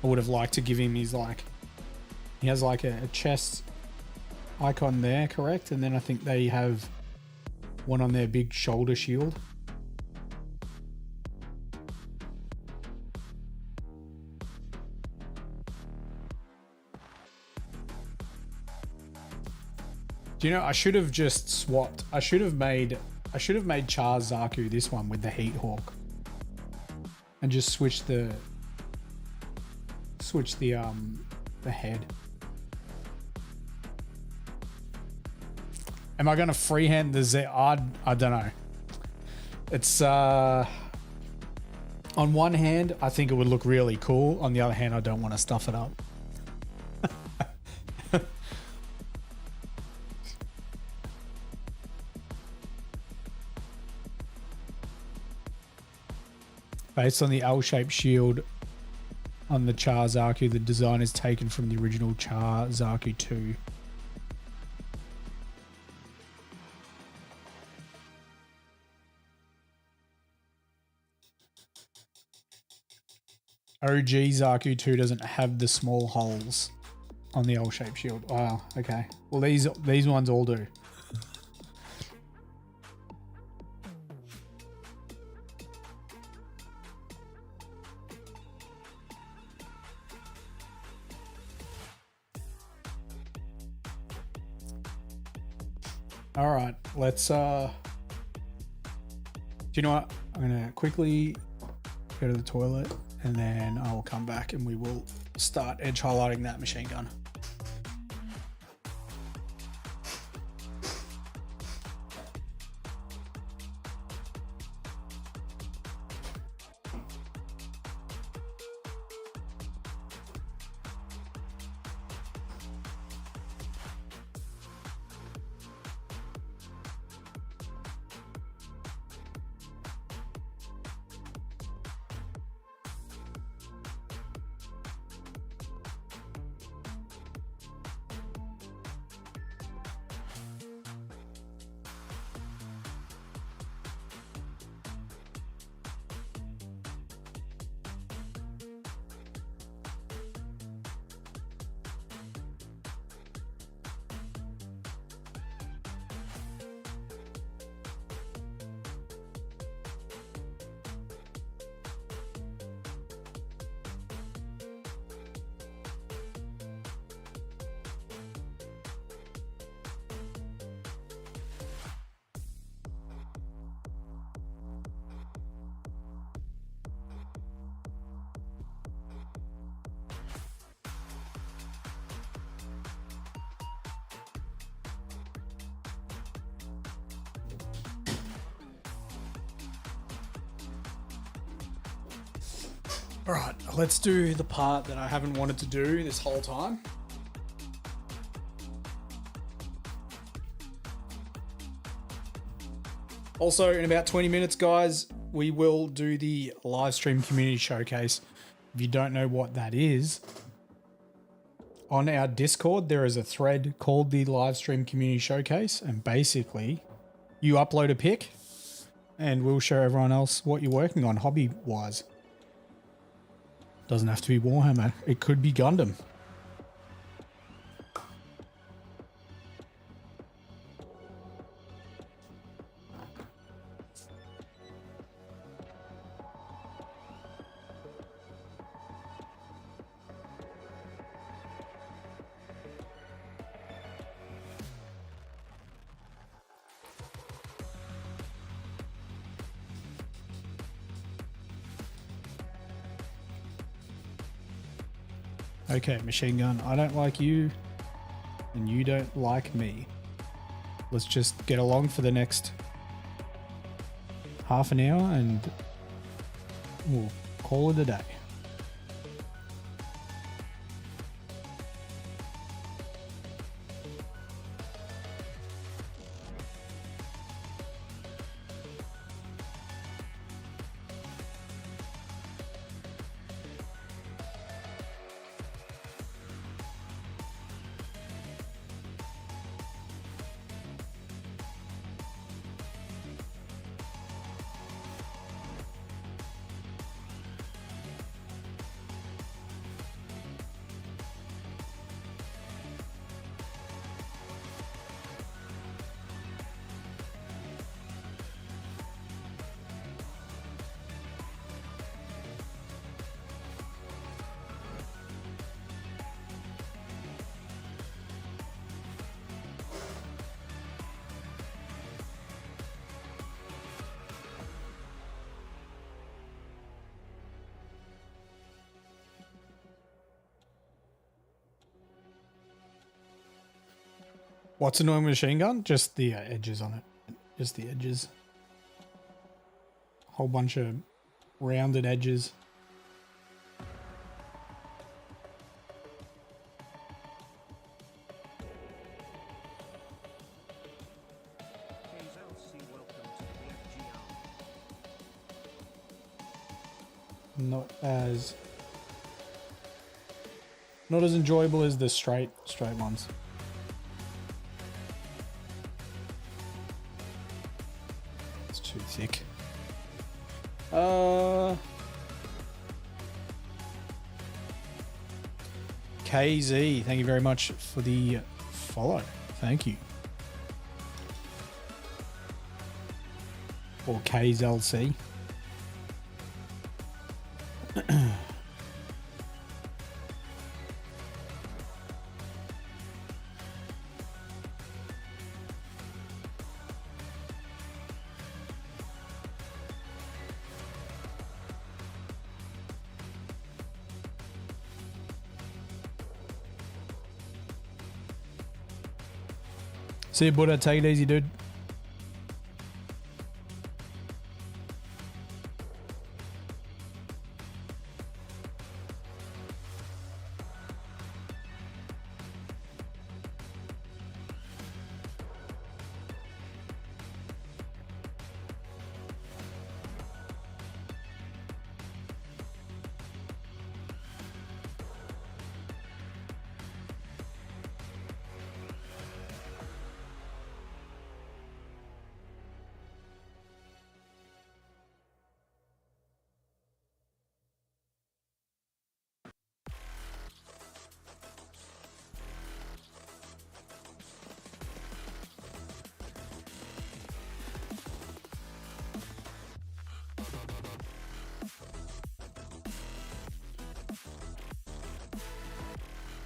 I would have liked to give him his like, he has like a chest icon there, correct? And then I think they have one on their big shoulder shield. Do you know, I should have just swapped. I should have made Char Zaku this one with the Heat Hawk. And just switch the head. Am I going to freehand the Z? I don't know. It's on one hand, I think it would look really cool. On the other hand, I don't want to stuff it up. Based on the L-shaped shield on the Char Zaku, the design is taken from the original Char Zaku 2. OG Zaku 2 doesn't have the small holes on the L-shaped shield. Wow, okay. Well, these ones all do. All right, let's do you know what? I'm gonna quickly go to the toilet and then I will come back and we will start edge highlighting that machine gun. All right, let's do the part that I haven't wanted to do this whole time. Also, in about 20 minutes, guys, we will do the live stream community showcase. If you don't know what that is, on our Discord, there is a thread called the live stream community showcase. And basically, you upload a pic and we'll show everyone else what you're working on hobby-wise. Doesn't have to be Warhammer. It could be Gundam. Okay, machine gun, I don't like you, and you don't like me. Let's just get along for the next half an hour and we'll call it a day. What's annoying with machine gun? Just the edges on it. Just the edges. Whole bunch of rounded edges. Not as enjoyable as the straight ones. It's too thick. KZ, thank you very much for the follow. Thank you. Or KZLC. See you, Buddha. Take it easy, dude.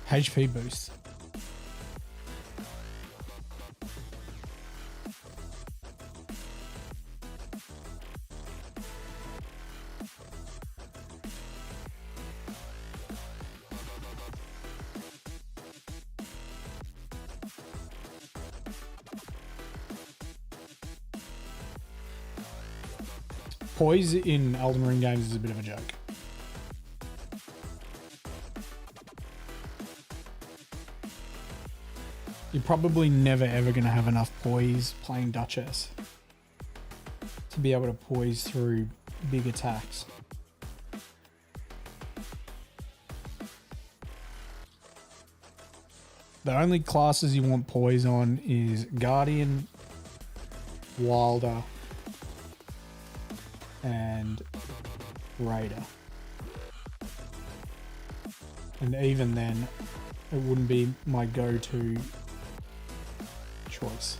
HP boost. Poise in Elden Ring games is a bit of a joke. You're probably never ever going to have enough poise playing Duchess. to be able to poise through big attacks. The only classes you want poise on is Guardian, Wilder, and Raider. And even then, it wouldn't be my go-to choice.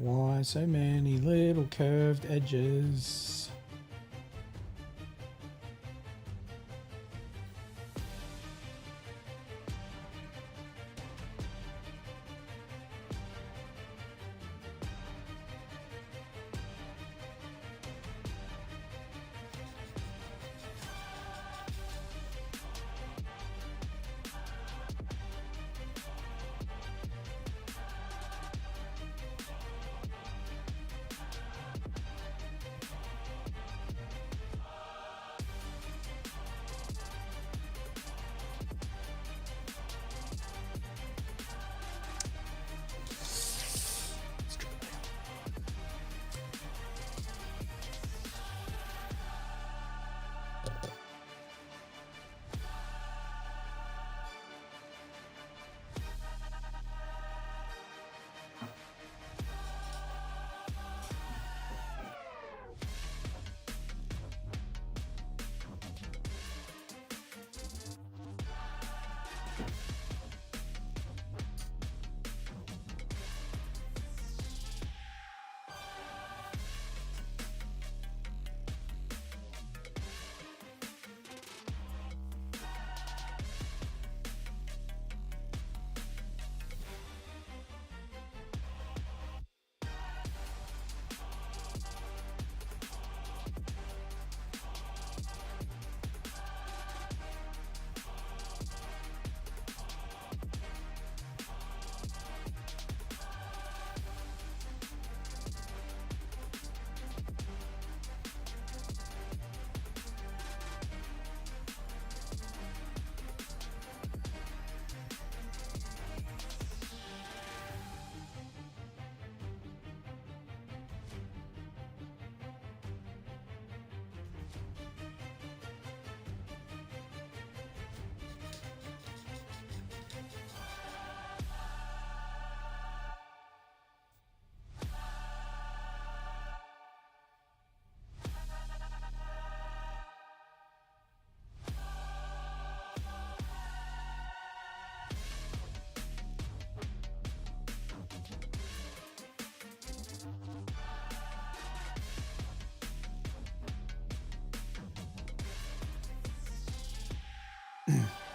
Why so many little curved edges?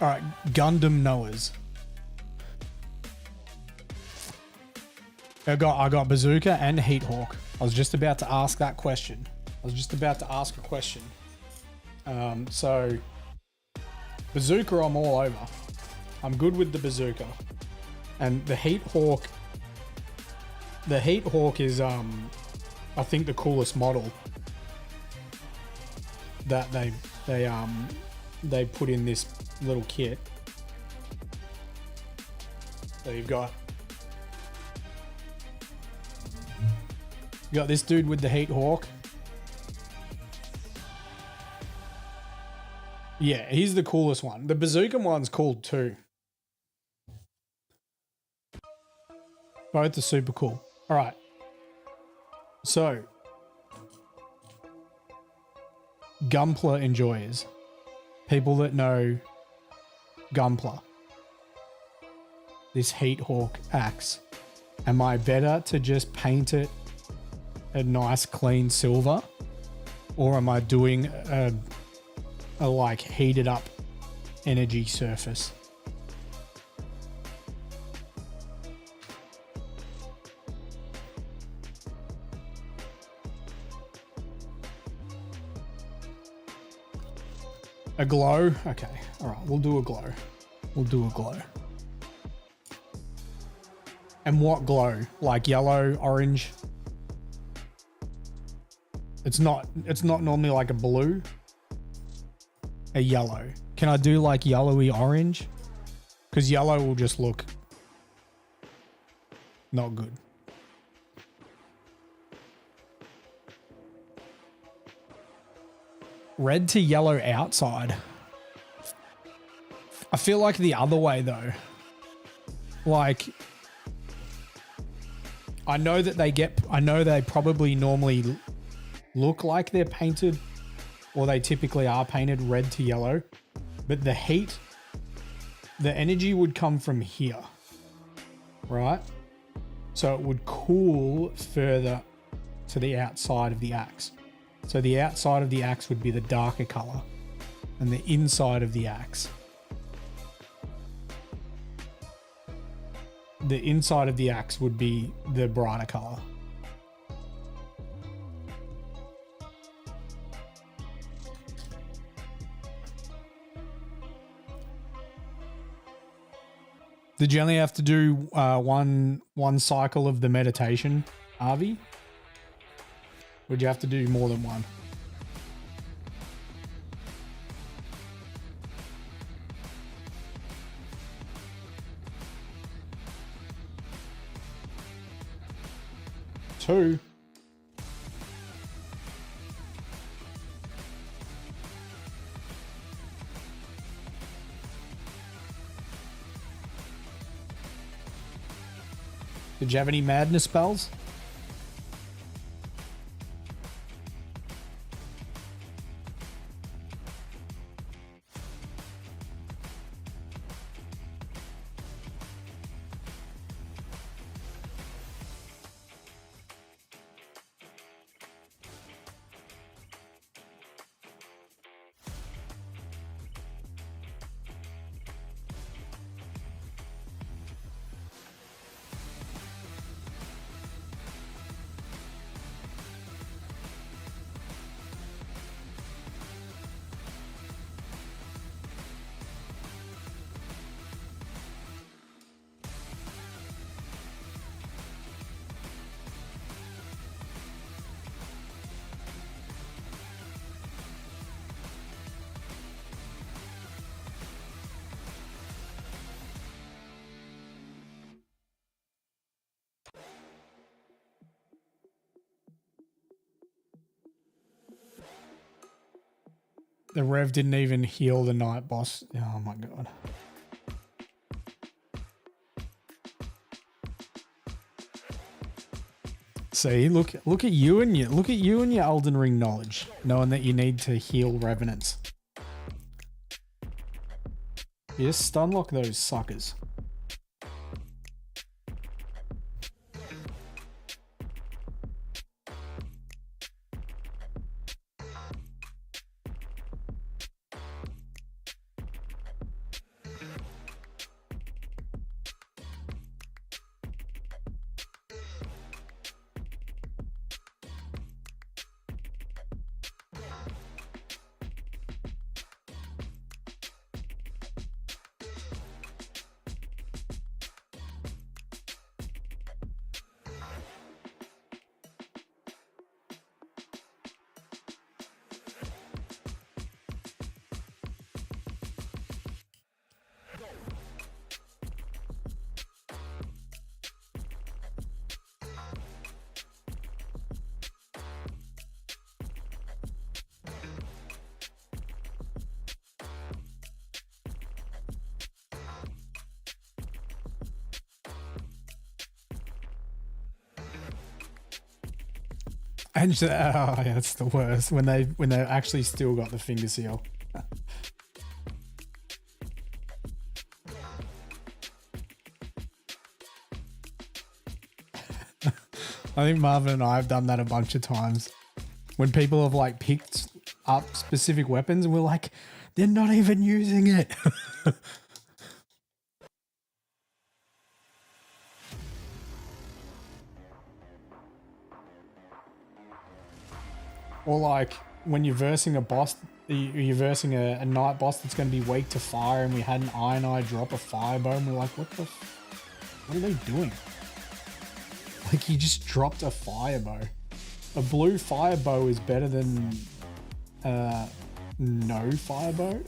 All right, Gundam Knowers. I got Bazooka and Heat Hawk. I was just about to ask that question. So Bazooka, I'm all over. I'm good with the Bazooka, and the Heat Hawk. The Heat Hawk is I think the coolest model that they put in this little kit. So you got this dude with the Heat Hawk. Yeah, he's the coolest one. The Bazooka one's cool too. Both are super cool. All right. So, Gunpla enjoyers. People that know Gunpla. this Heat Hawk axe, am I better to just paint it a nice clean silver, or am I doing a like heated up energy surface? A glow? Okay. All right. We'll do a glow. We'll do a glow. And what glow? Like yellow, orange? It's not normally like a blue. A yellow. Can I do like yellowy orange? Because yellow will just look not good. Red to yellow outside. I feel like the other way though. Like, I know they probably normally look like they're painted, or they typically are painted red to yellow, but the heat, the energy would come from here, right? So it would cool further to the outside of the axe. So the outside of the axe would be the darker color, and the inside of the axe, the inside of the axe would be the brighter color. Did you only have to do one cycle of the meditation, Avi? Would you have to do more than one? Two. Did you have any madness spells? The Rev didn't even heal the night boss. Oh my god. See, look at you and your Elden Ring knowledge, knowing that you need to heal revenants. You just stunlock those suckers. And oh yeah, it's the worst when they actually still got the finger seal. I think Marvin and I have done that a bunch of times. When people have like picked up specific weapons and we're like, they're not even using it. Or like when you're versing a boss, you're versing a night boss that's going to be weak to fire, and we had an Iron Eye drop a fire bow, and we're like, what are they doing? Like, he just dropped a fire bow. A blue fire bow is better than no fire bow.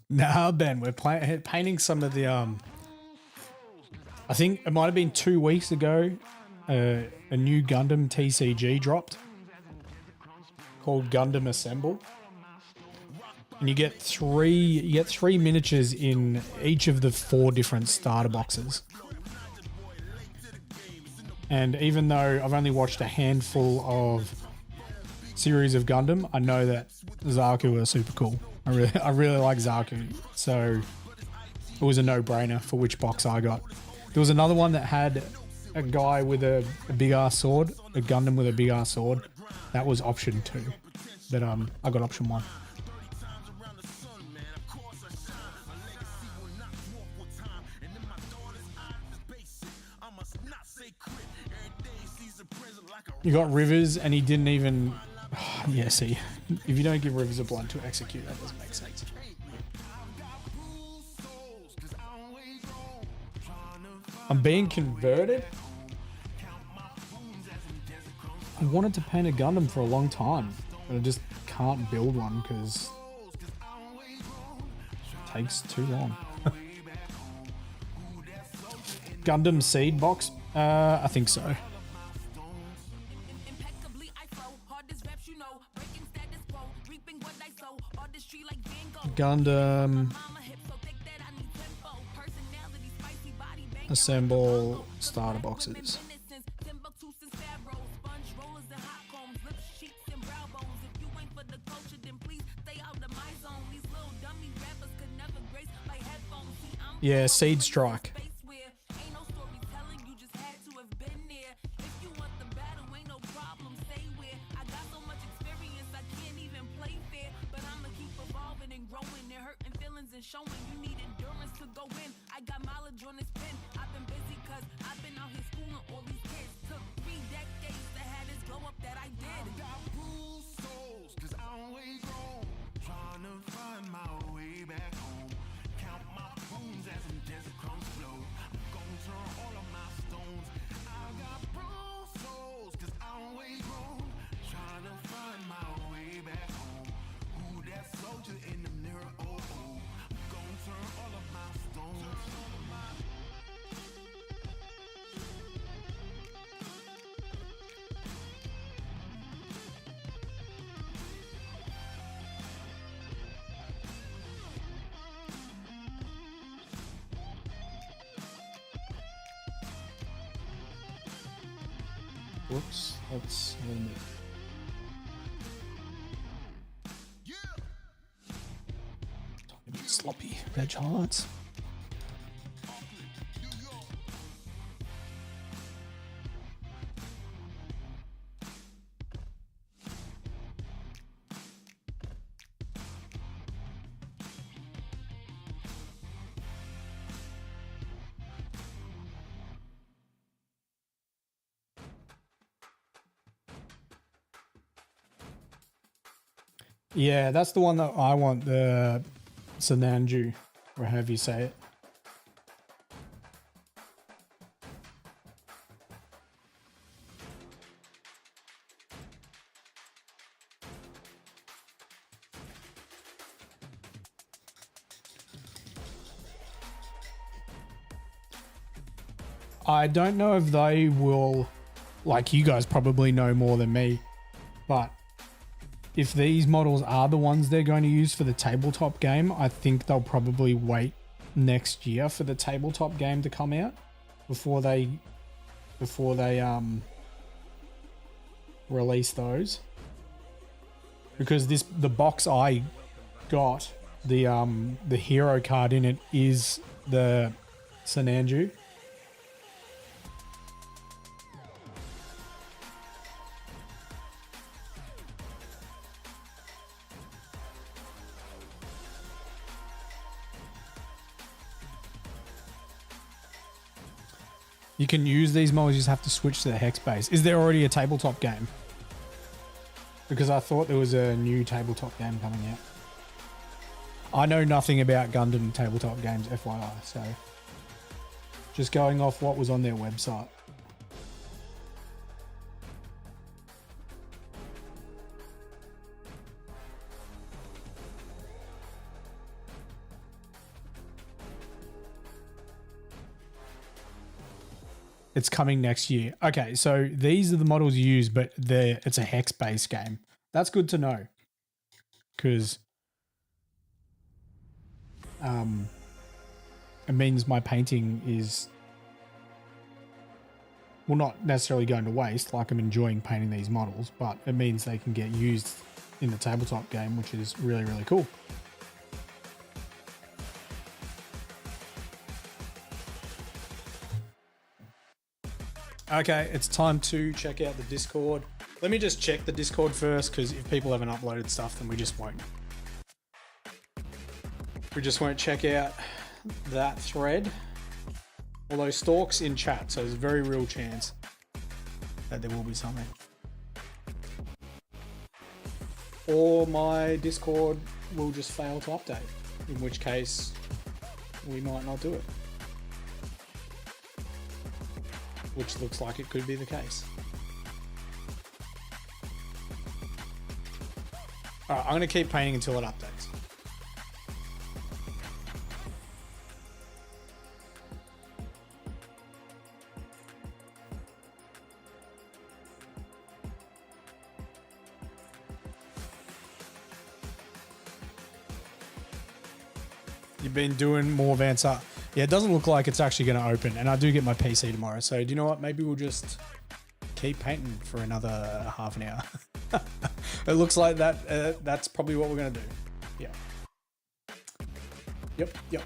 Nah, Ben, we're painting some of the I think it might have been 2 weeks ago. A new Gundam TCG dropped called Gundam Assemble, and you get three miniatures in each of the 4 different starter boxes. And even though I've only watched a handful of series of Gundam, I know that Zaku are super cool. I really like Zaku, so it was a no-brainer for which box I got. There was another one that had a guy with a big ass sword, a Gundam with a big ass sword. That was option 2, but I got option 1. You got Rivers, and he didn't even. Yeah, see, if you don't give Rivers a blunt to execute, that doesn't make sense. I'm being converted. I wanted to paint a Gundam for a long time, but I just can't build one because it takes too long. Gundam seed box? I think so. Gundam Assemble starter boxes. Yeah, Seed Strike. Whoops, that's a little bit. Talking about sloppy veg highlights. Yeah, that's the one that I want, the Sananju, or however you say it. I don't know if they will, like you guys probably know more than me, but if these models are the ones they're going to use for the tabletop game, I think they'll probably wait next year for the tabletop game to come out before they release those. Because the box I got, the hero card in it is the Sananju. You can use these models, you just have to switch to the hex base. Is there already a tabletop game? Because I thought there was a new tabletop game coming out. I know nothing about Gundam tabletop games, FYI, so just going off what was on their website. It's coming next year. Okay, so these are the models you use, but it's a hex-based game. That's good to know. Because it means my painting is, well, not necessarily going to waste, like I'm enjoying painting these models, but it means they can get used in the tabletop game, which is really, really cool. Okay, it's time to check out the Discord. Let me just check the Discord first, because if people haven't uploaded stuff, then we just won't. We just won't check out that thread. Although Stalk's in chat, so there's a very real chance that there will be something. Or my Discord will just fail to update, in which case we might not do it. Which looks like it could be the case. Alright, I'm going to keep painting until it updates. You've been doing more Vansa. Yeah, it doesn't look like it's actually going to open, and I do get my PC tomorrow. So do you know what? Maybe we'll just keep painting for another half an hour. It looks like that. That's probably what we're going to do. Yeah. Yep.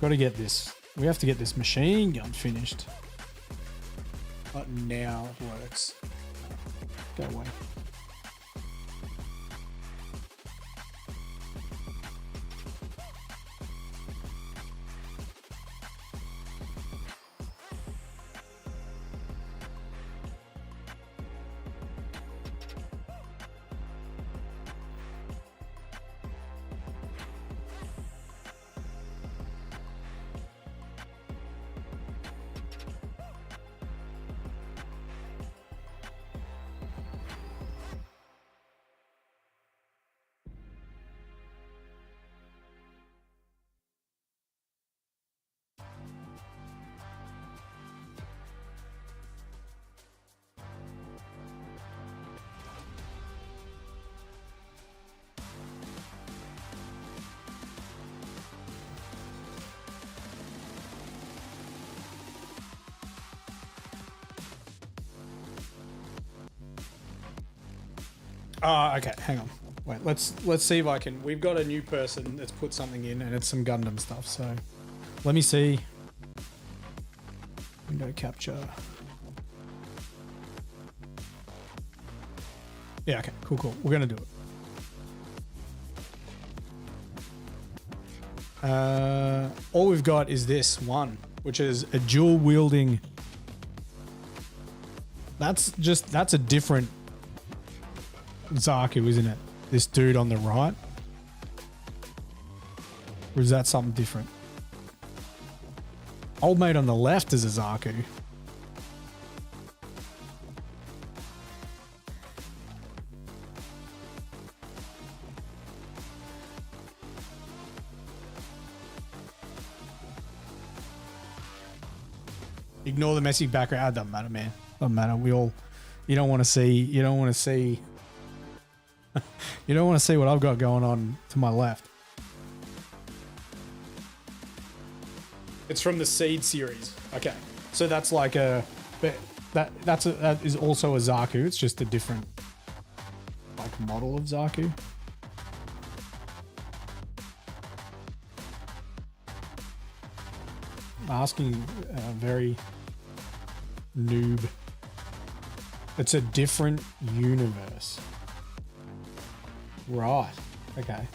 Got to get this. We have to get this machine gun finished. But now it works. Go away. Okay, hang on. Wait, let's see if I can. We've got a new person that's put something in, and it's some Gundam stuff. So let me see. Window capture. Yeah. Okay. Cool. We're gonna do it. All we've got is this one, which is a dual wielding. That's a different Zaku, isn't it? This dude on the right. Or is that something different? Old mate on the left is a Zaku. Ignore the messy background. It doesn't matter, man. Doesn't matter. You don't want to see you don't want to see what I've got going on to my left. It's from the Seed series. Okay. So that's like that is also a Zaku. It's just a different like model of Zaku. Asking very noob. It's a different universe. Right. Okay.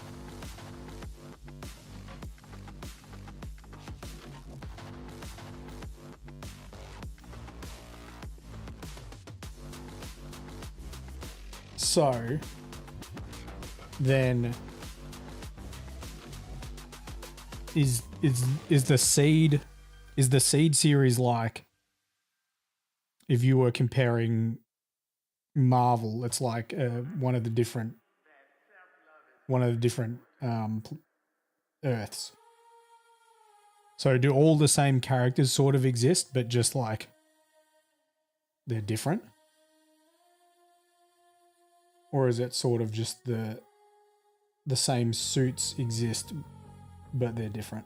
So then is the Seed series like, if you were comparing Marvel, it's like one of the different Earths. So do all the same characters sort of exist, but just like they're different? Or is it sort of just the same suits exist, but they're different?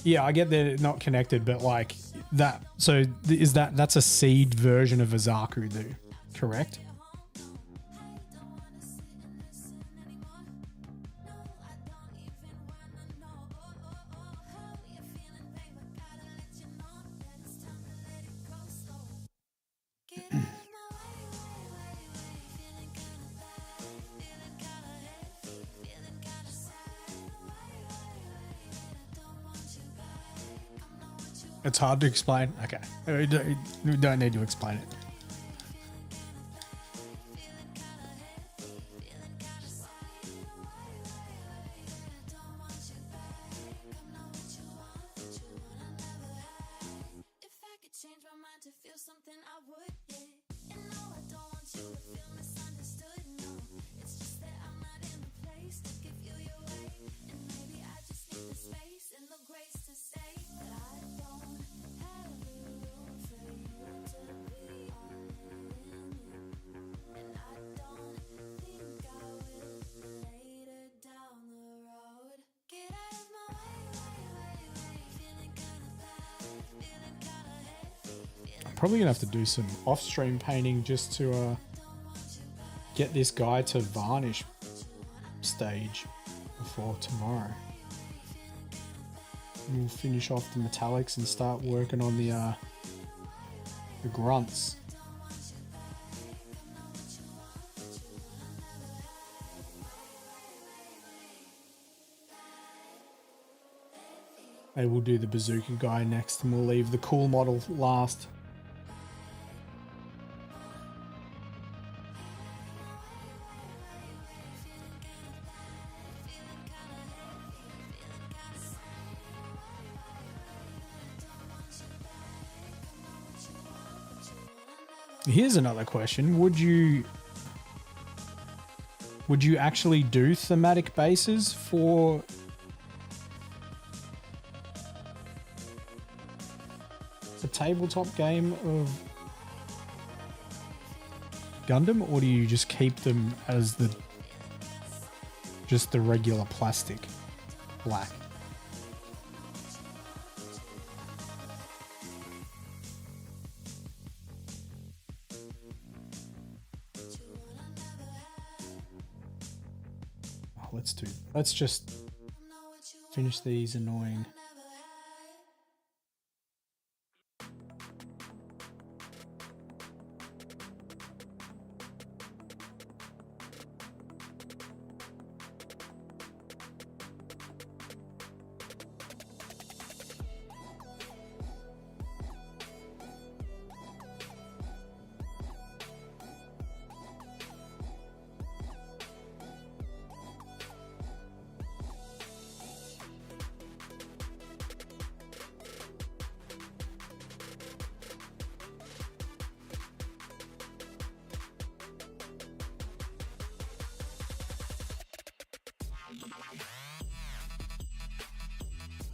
Yeah, I get they're not connected, but like that. So that's a Seed version of a Zaku, though, correct? It's hard to explain. Okay, we don't need to explain it. Probably gonna have to do some off-stream painting just to get this guy to varnish stage before tomorrow. We'll finish off the metallics and start working on the grunts. Maybe we'll do the bazooka guy next, and we'll leave the cool model last. Here's another question. Would you actually do thematic bases for a tabletop game of Gundam, or do you just keep them as the regular plastic black? Let's just finish these annoying.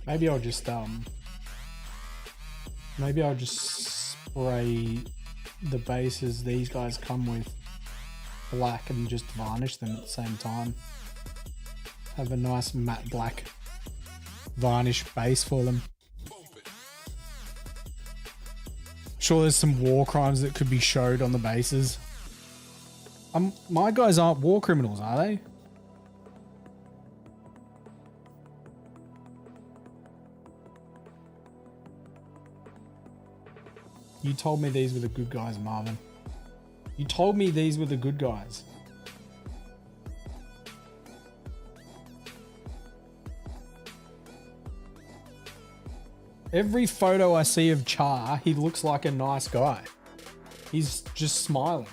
Maybe I'll just spray the bases these guys come with black and just varnish them at the same time. Have a nice matte black varnish base for them. Sure, there's some war crimes that could be showed on the bases. My guys aren't war criminals, are they? You told me these were the good guys, Marvin. You told me these were the good guys. Every photo I see of Char, he looks like a nice guy. He's just smiling.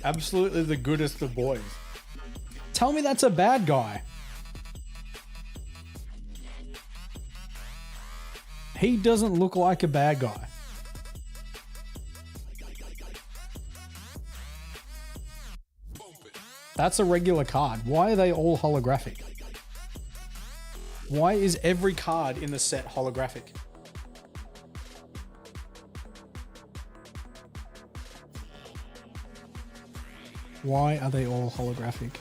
Absolutely the goodest of boys. Tell me that's a bad guy. He doesn't look like a bad guy. That's a regular card. Why are they all holographic? Why is every card in the set holographic? Why are they all holographic?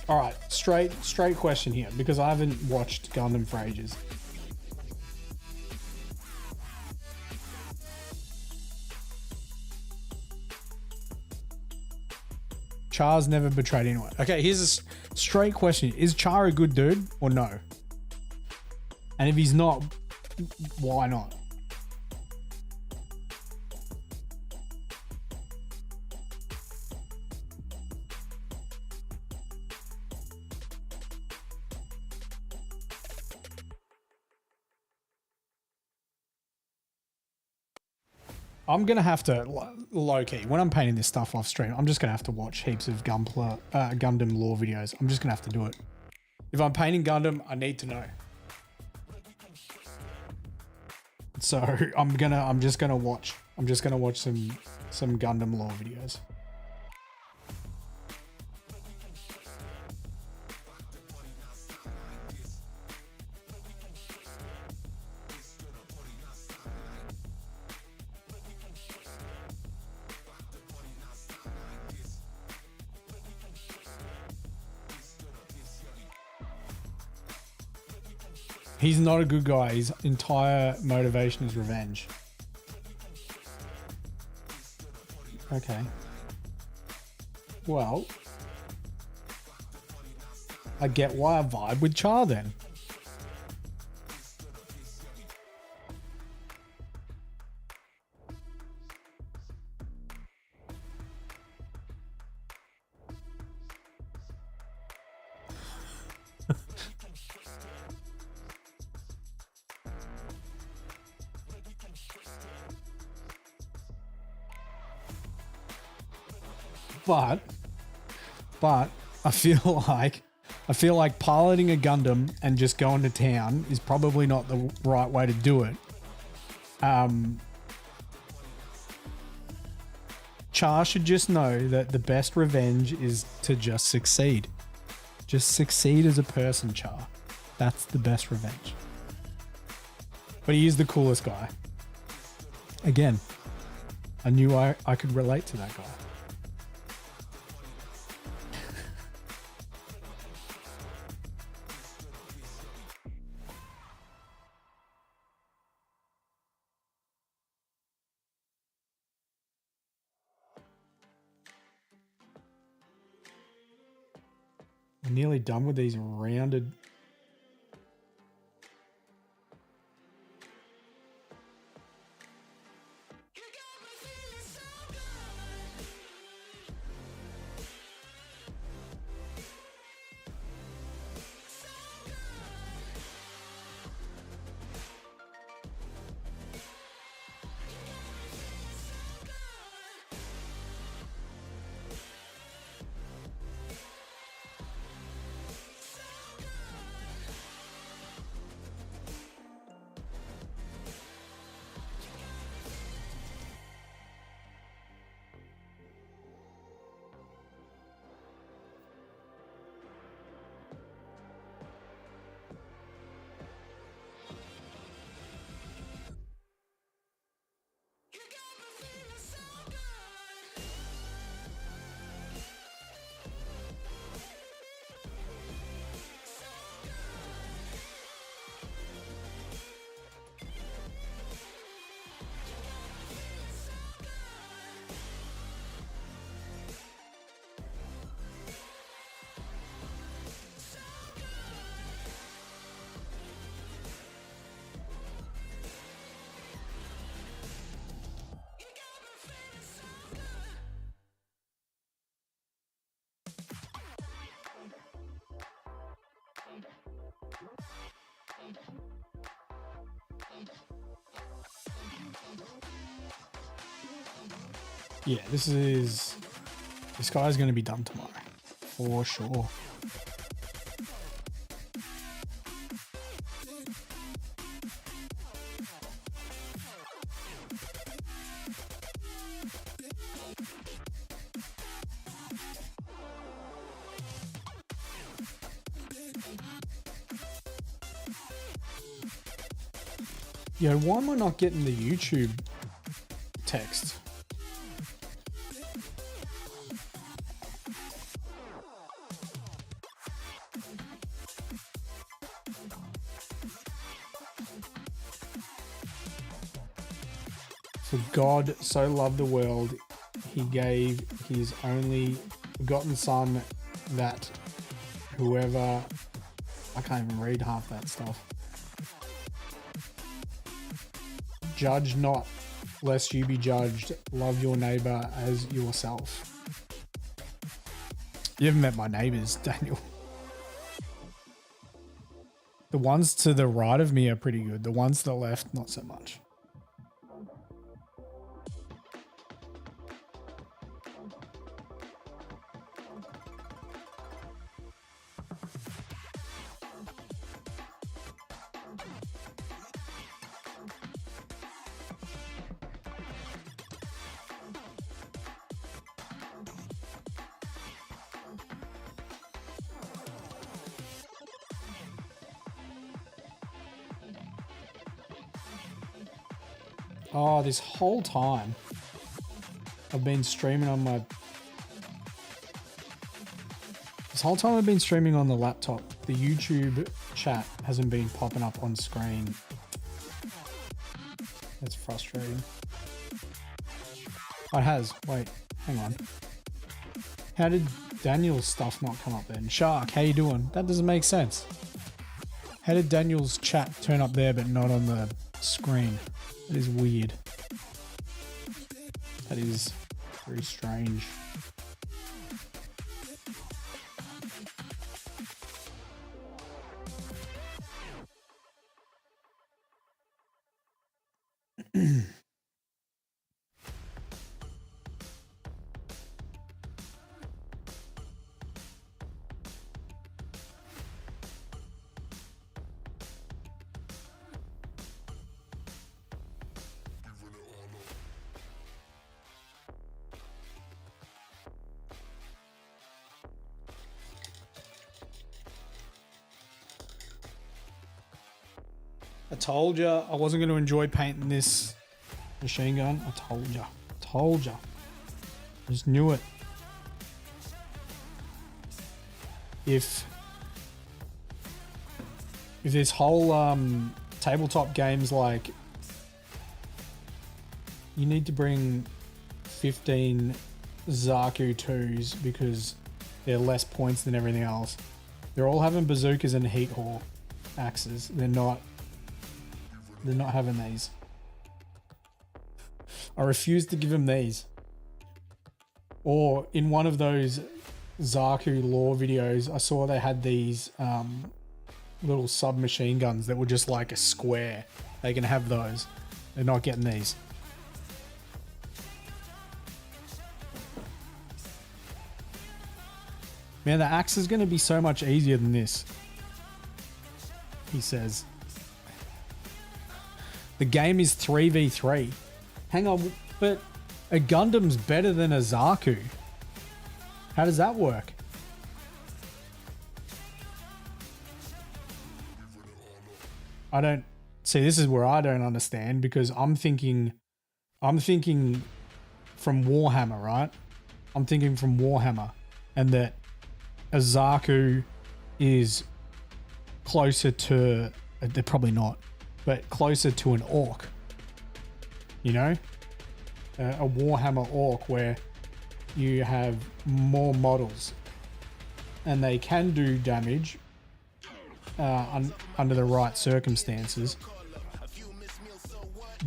All right, straight question here because I haven't watched Gundam for ages. Char's never betrayed anyone. Okay, here's a straight question. Is Char a good dude or no? And if he's not, why not? I'm going to have to, low-key, when I'm painting this stuff off stream, I'm just going to have to watch heaps of Gundam lore videos. I'm just going to have to do it. If I'm painting Gundam, I need to know. So I'm just going to watch some Gundam lore videos. He's not a good guy. His entire motivation is revenge. Okay. Well, I get why I vibe with Char then. But I feel like piloting a Gundam and just going to town is probably not the right way to do it. Char should just know that the best revenge is to just succeed. Just succeed as a person, Char. That's the best revenge. But he is the coolest guy. Again, I knew I could relate to that guy. I'm nearly done with these rounded. Yeah, this guy's going to be done tomorrow. For sure. Yo, why am I not getting the YouTube text? For God so loved the world, he gave his only begotten son, that whoever... I can't even read half that stuff. Judge not, lest you be judged. Love your neighbor as yourself. You haven't met my neighbors, Daniel. The ones to the right of me are pretty good. The ones to the left, not so much. Oh, this whole time I've been streaming on my... This whole time I've been streaming on the laptop. The YouTube chat hasn't been popping up on screen. That's frustrating. Oh, it has. Wait, hang on. How did Daniel's stuff not come up then? Shark, how you doing? That doesn't make sense. How did Daniel's chat turn up there but not on the screen? That is weird. That is very strange. I told you I wasn't going to enjoy painting this machine gun. I told you. Told you. Just knew it. If this whole tabletop game's like, you need to bring 15 Zaku 2s because they're less points than everything else. They're all having bazookas and heat hawk axes. They're not having these. I refuse to give them these. Or in one of those Zaku lore videos, I saw they had these little submachine guns that were just like a square. They can have those. They're not getting these. Man, the axe is going to be so much easier than this, he says. The game is 3v3. Hang on, but a Gundam's better than a Zaku. How does that work? I don't see. This is where I don't understand, because I'm thinking from Warhammer, right? I'm thinking from Warhammer, and that a Zaku is closer to, they're probably not, but closer to an orc. You know, a Warhammer orc where you have more models and they can do damage under the right circumstances.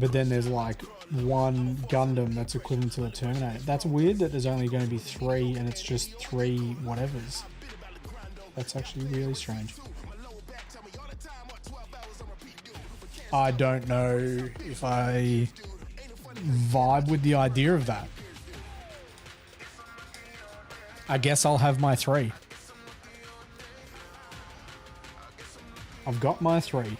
But then there's like one Gundam that's equivalent to the Terminator. That's weird that there's only going to be 3 and it's just 3 whatevers. That's actually really strange. I don't know if I vibe with the idea of that. I guess I'll have my 3. I've got my 3.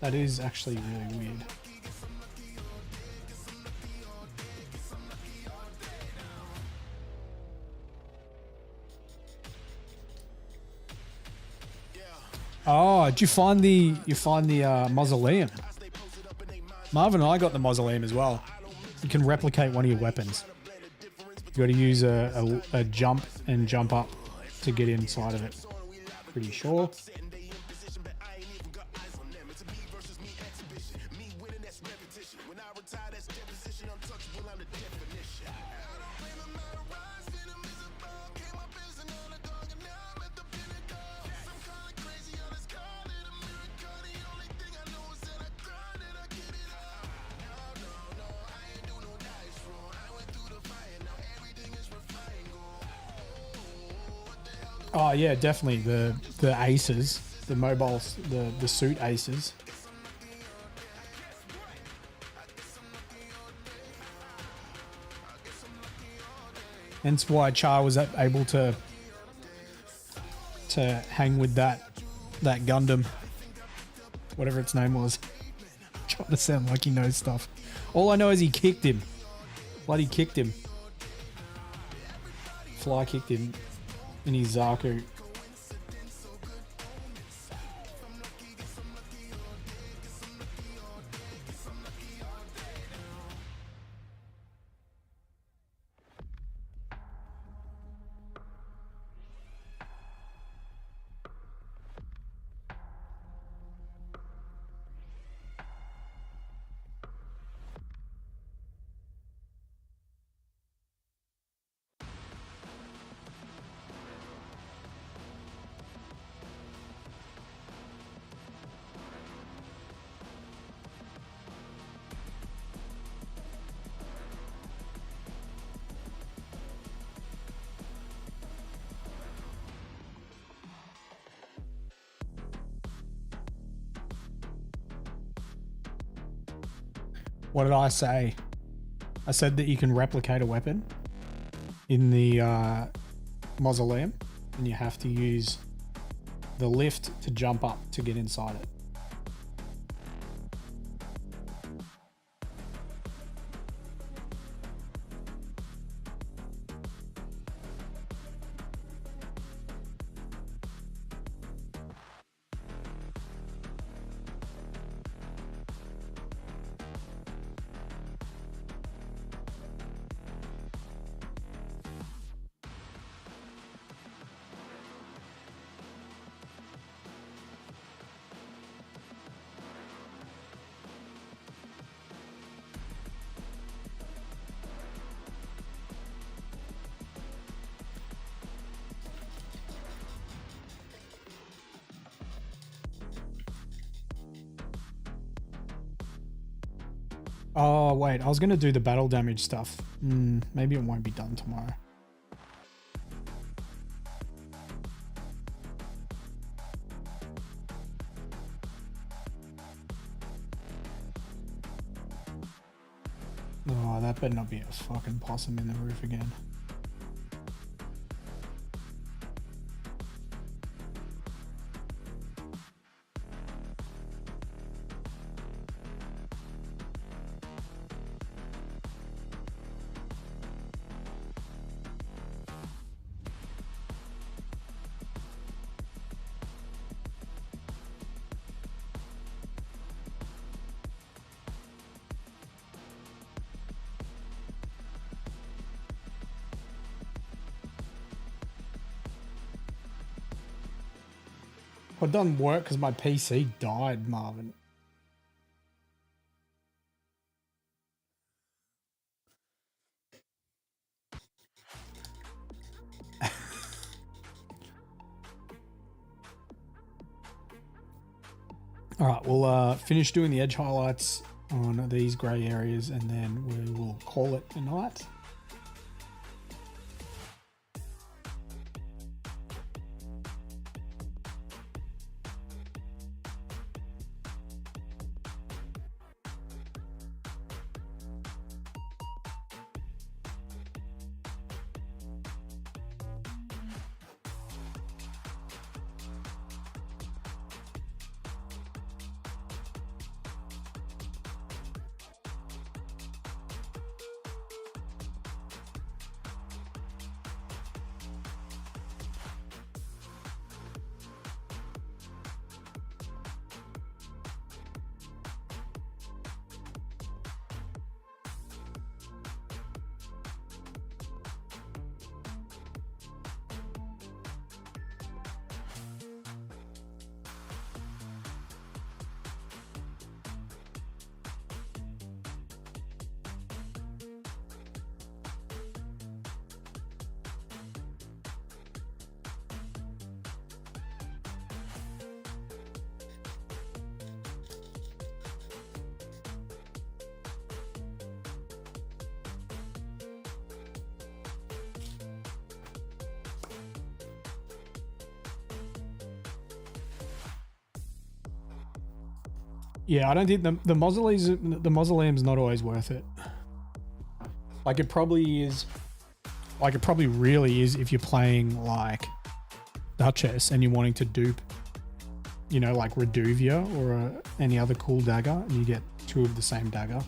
That is actually really weird. Oh, did you find the mausoleum? Marvin and I got the mausoleum as well. You can replicate one of your weapons. You got to use a jump and jump up to get inside of it. Pretty sure. Oh yeah, definitely the aces, the mobiles, the suit aces. Hence why Char was able to hang with that Gundam, whatever its name was. Trying to sound like he knows stuff. All I know is he kicked him. Bloody kicked him. Fly kicked him in his Zaku. What did I say? I said that you can replicate a weapon in the mausoleum, and you have to use the lift to jump up to get inside it. Oh, wait. I was going to do the battle damage stuff. Maybe it won't be done tomorrow. Oh, that better not be a fucking possum in the roof again. It doesn't work because my PC died, Marvin. All right, we'll finish doing the edge highlights on these gray areas and then we will call it a night. Yeah, I don't think the mausoleum's not always worth it. Like it probably is. Like it probably really is if you're playing like Duchess and you're wanting to dupe, you know, like Reduvia or any other cool dagger, and you get two of the same dagger.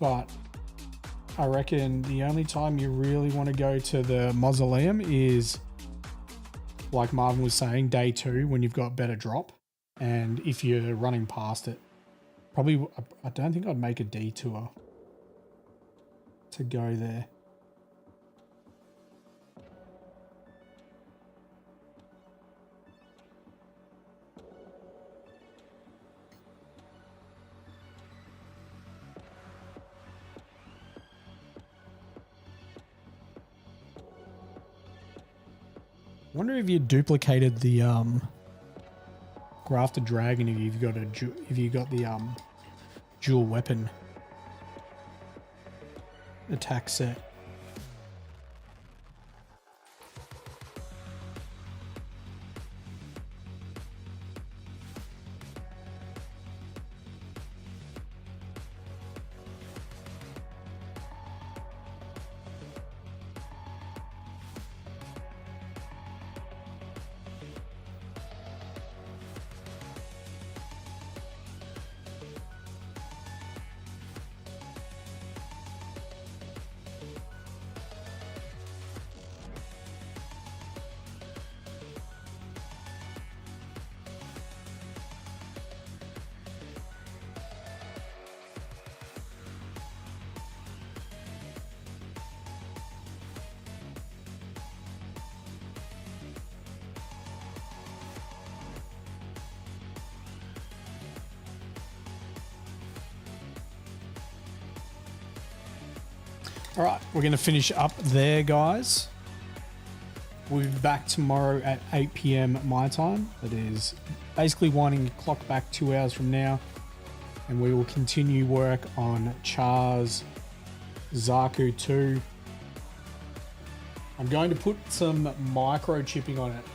But I reckon the only time you really want to go to the mausoleum is, like Marvin was saying, day 2 when you've got better drop. And if you're running past it, probably, I don't think I'd make a detour to go there. I wonder if you duplicated the grafted dragon if you got the dual weapon attack set. All right, we're going to finish up there, guys. We'll be back tomorrow at 8 p.m. my time. That is basically winding the clock back 2 hours from now. And we will continue work on Char's Zaku 2. I'm going to put some microchipping on it,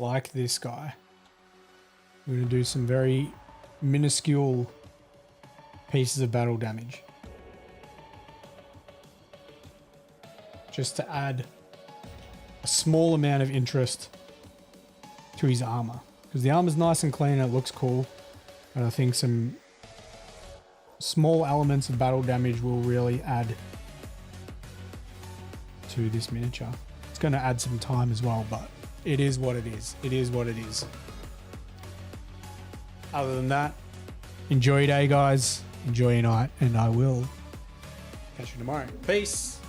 like this guy. We're going to do some very minuscule pieces of battle damage. Just to add a small amount of interest to his armor. Because the armor's nice and clean and it looks cool. And I think some small elements of battle damage will really add to this miniature. It's going to add some time as well, but it is what it is. It is what it is. Other than that, enjoy your day, guys. Enjoy your night, and I will catch you tomorrow. Peace.